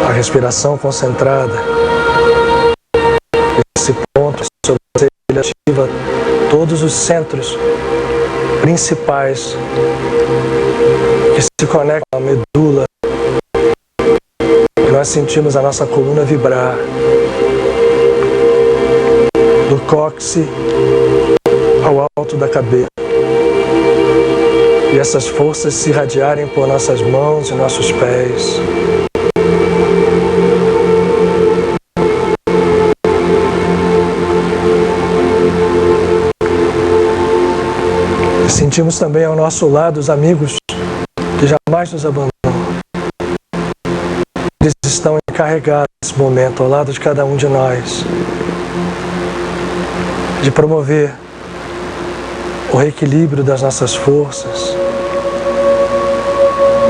A respiração concentrada, esse ponto sobre ele ativa todos os centros principais que se conectam à medula, e nós sentimos a nossa coluna vibrar, do cóccix ao alto da cabeça. e essas forças se irradiarem por nossas mãos e nossos pés. E sentimos também ao nosso lado os amigos que jamais nos abandonam. Eles estão encarregados nesse momento, ao lado de cada um de nós, de promover o reequilíbrio das nossas forças,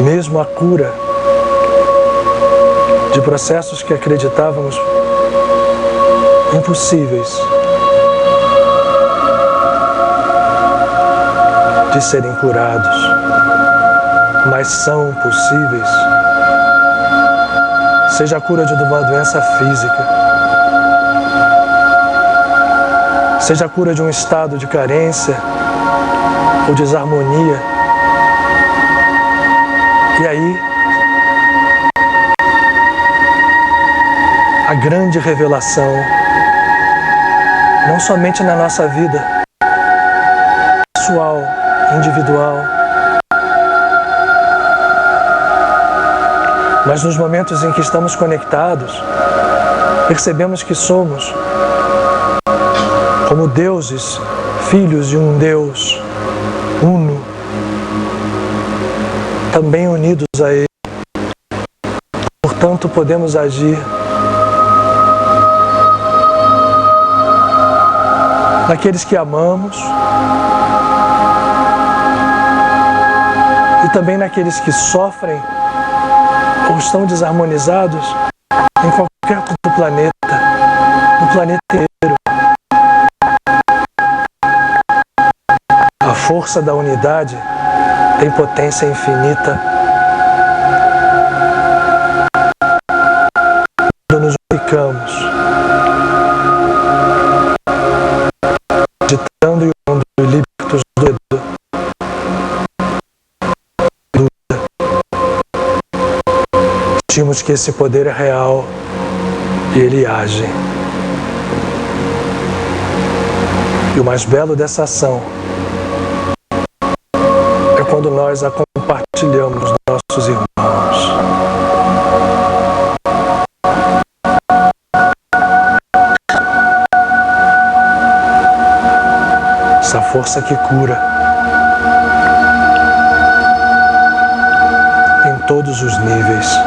mesmo a cura de processos que acreditávamos impossíveis de serem curados, mas são possíveis. Seja a cura de uma doença física, seja a cura de um estado de carência ou desarmonia. E aí, a grande revelação, não somente na nossa vida pessoal, individual, mas nos momentos em que estamos conectados, percebemos que somos como deuses, filhos de um Deus uno, também unidos a Ele. Portanto, podemos agir naqueles que amamos e também naqueles que sofrem ou estão desarmonizados em qualquer ponto do planeta, no planeta inteiro. A força da unidade tem potência infinita. Quando nos unicamos, agitando e unindo libertos do medo, sentimos que esse poder é real e ele age. E o mais belo dessa ação é quando nós a compartilhamos com nossos irmãos. Essa força que cura em todos os níveis.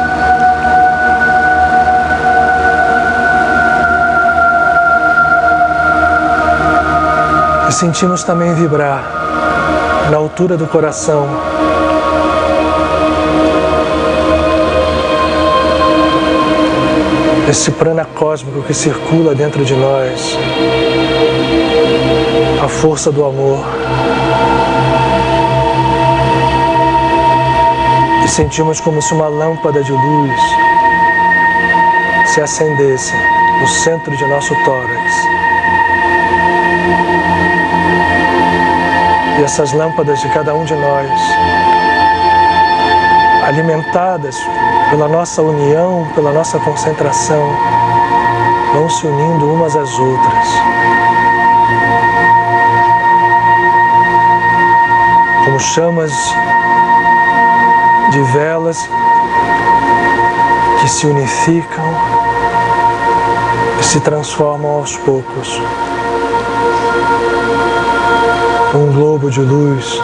E sentimos também vibrar na altura do coração esse prana cósmico que circula dentro de nós, a força do amor. E sentimos como se uma lâmpada de luz se acendesse no centro de nosso tórax. E essas lâmpadas de cada um de nós, alimentadas pela nossa união, pela nossa concentração, vão se unindo umas às outras. Como chamas de velas que se unificam e se transformam aos poucos. Um globo de luz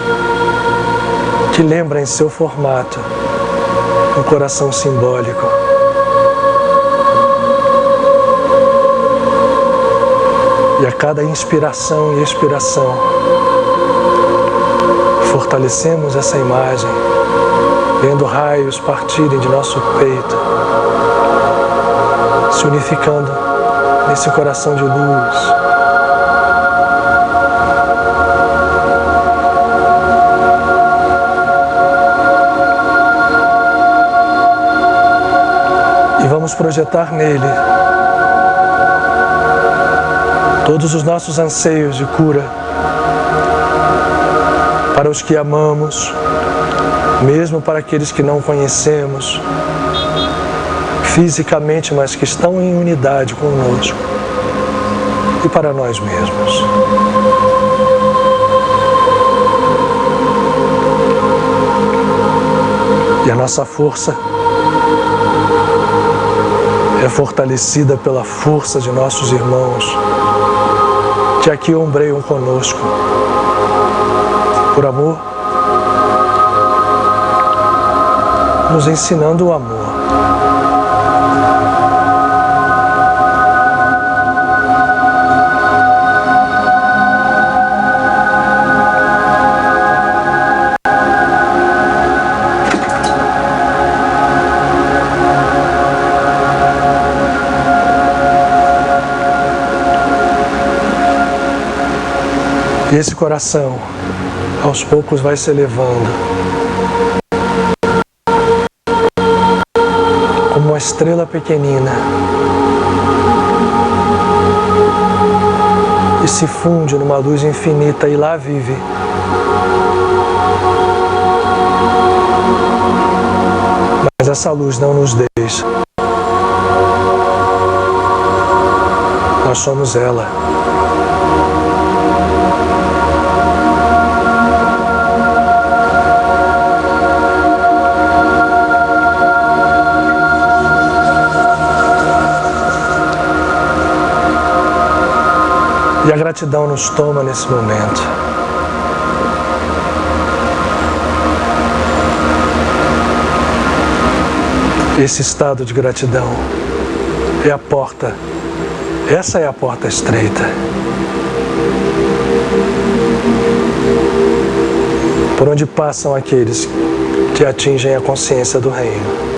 que lembra em seu formato um coração simbólico. E a cada inspiração e expiração, fortalecemos essa imagem, vendo raios partirem de nosso peito, se unificando nesse coração de luz. Vamos projetar nele todos os nossos anseios de cura para os que amamos, mesmo para aqueles que não conhecemos fisicamente, mas que estão em unidade conosco, e para nós mesmos. E a nossa força é fortalecida pela força de nossos irmãos que aqui ombreiam conosco. Por amor, nos ensinando o amor. E esse coração, aos poucos, vai se elevando, como uma estrela pequenina, e se funde numa luz infinita e lá vive. Mas essa luz não nos deixa. Nós somos ela. E a gratidão nos toma nesse momento. Esse estado de gratidão é a porta, essa é a porta estreita. Por onde passam aqueles que atingem a consciência do reino.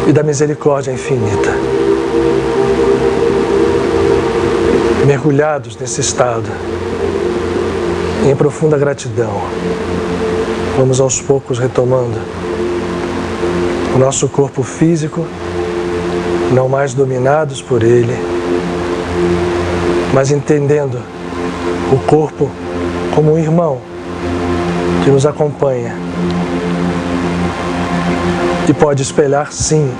E da misericórdia infinita. Mergulhados nesse estado, em profunda gratidão, vamos aos poucos retomando o nosso corpo físico, não mais dominados por ele, mas entendendo o corpo como um irmão que nos acompanha. E pode espelhar, sim,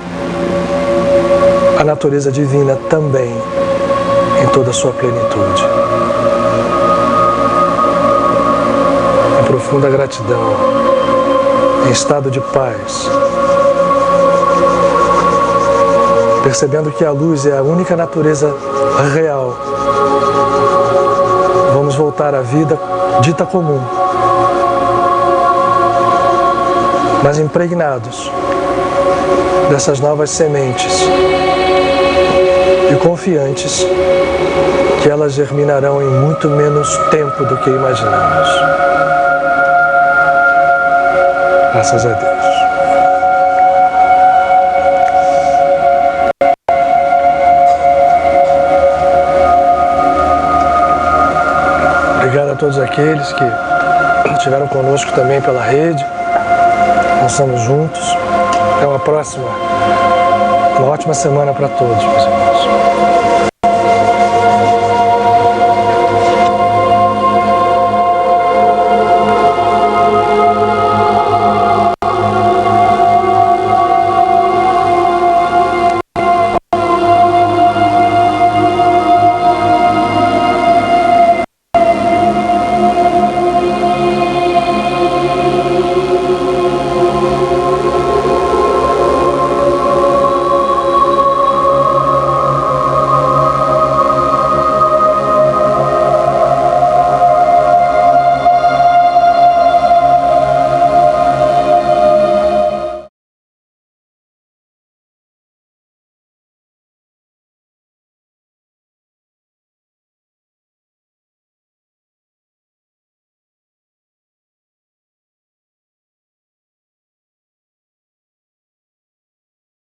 a natureza divina também, em toda a sua plenitude. Em profunda gratidão, em estado de paz, percebendo que a luz é a única natureza real, vamos voltar à vida dita comum, mas impregnados dessas novas sementes e confiantes que elas germinarão em muito menos tempo do que imaginamos. Graças a Deus. Obrigado a todos aqueles que estiveram conosco também pela rede. Nós estamos juntos. Até uma próxima. Uma ótima semana para todos, meus irmãos.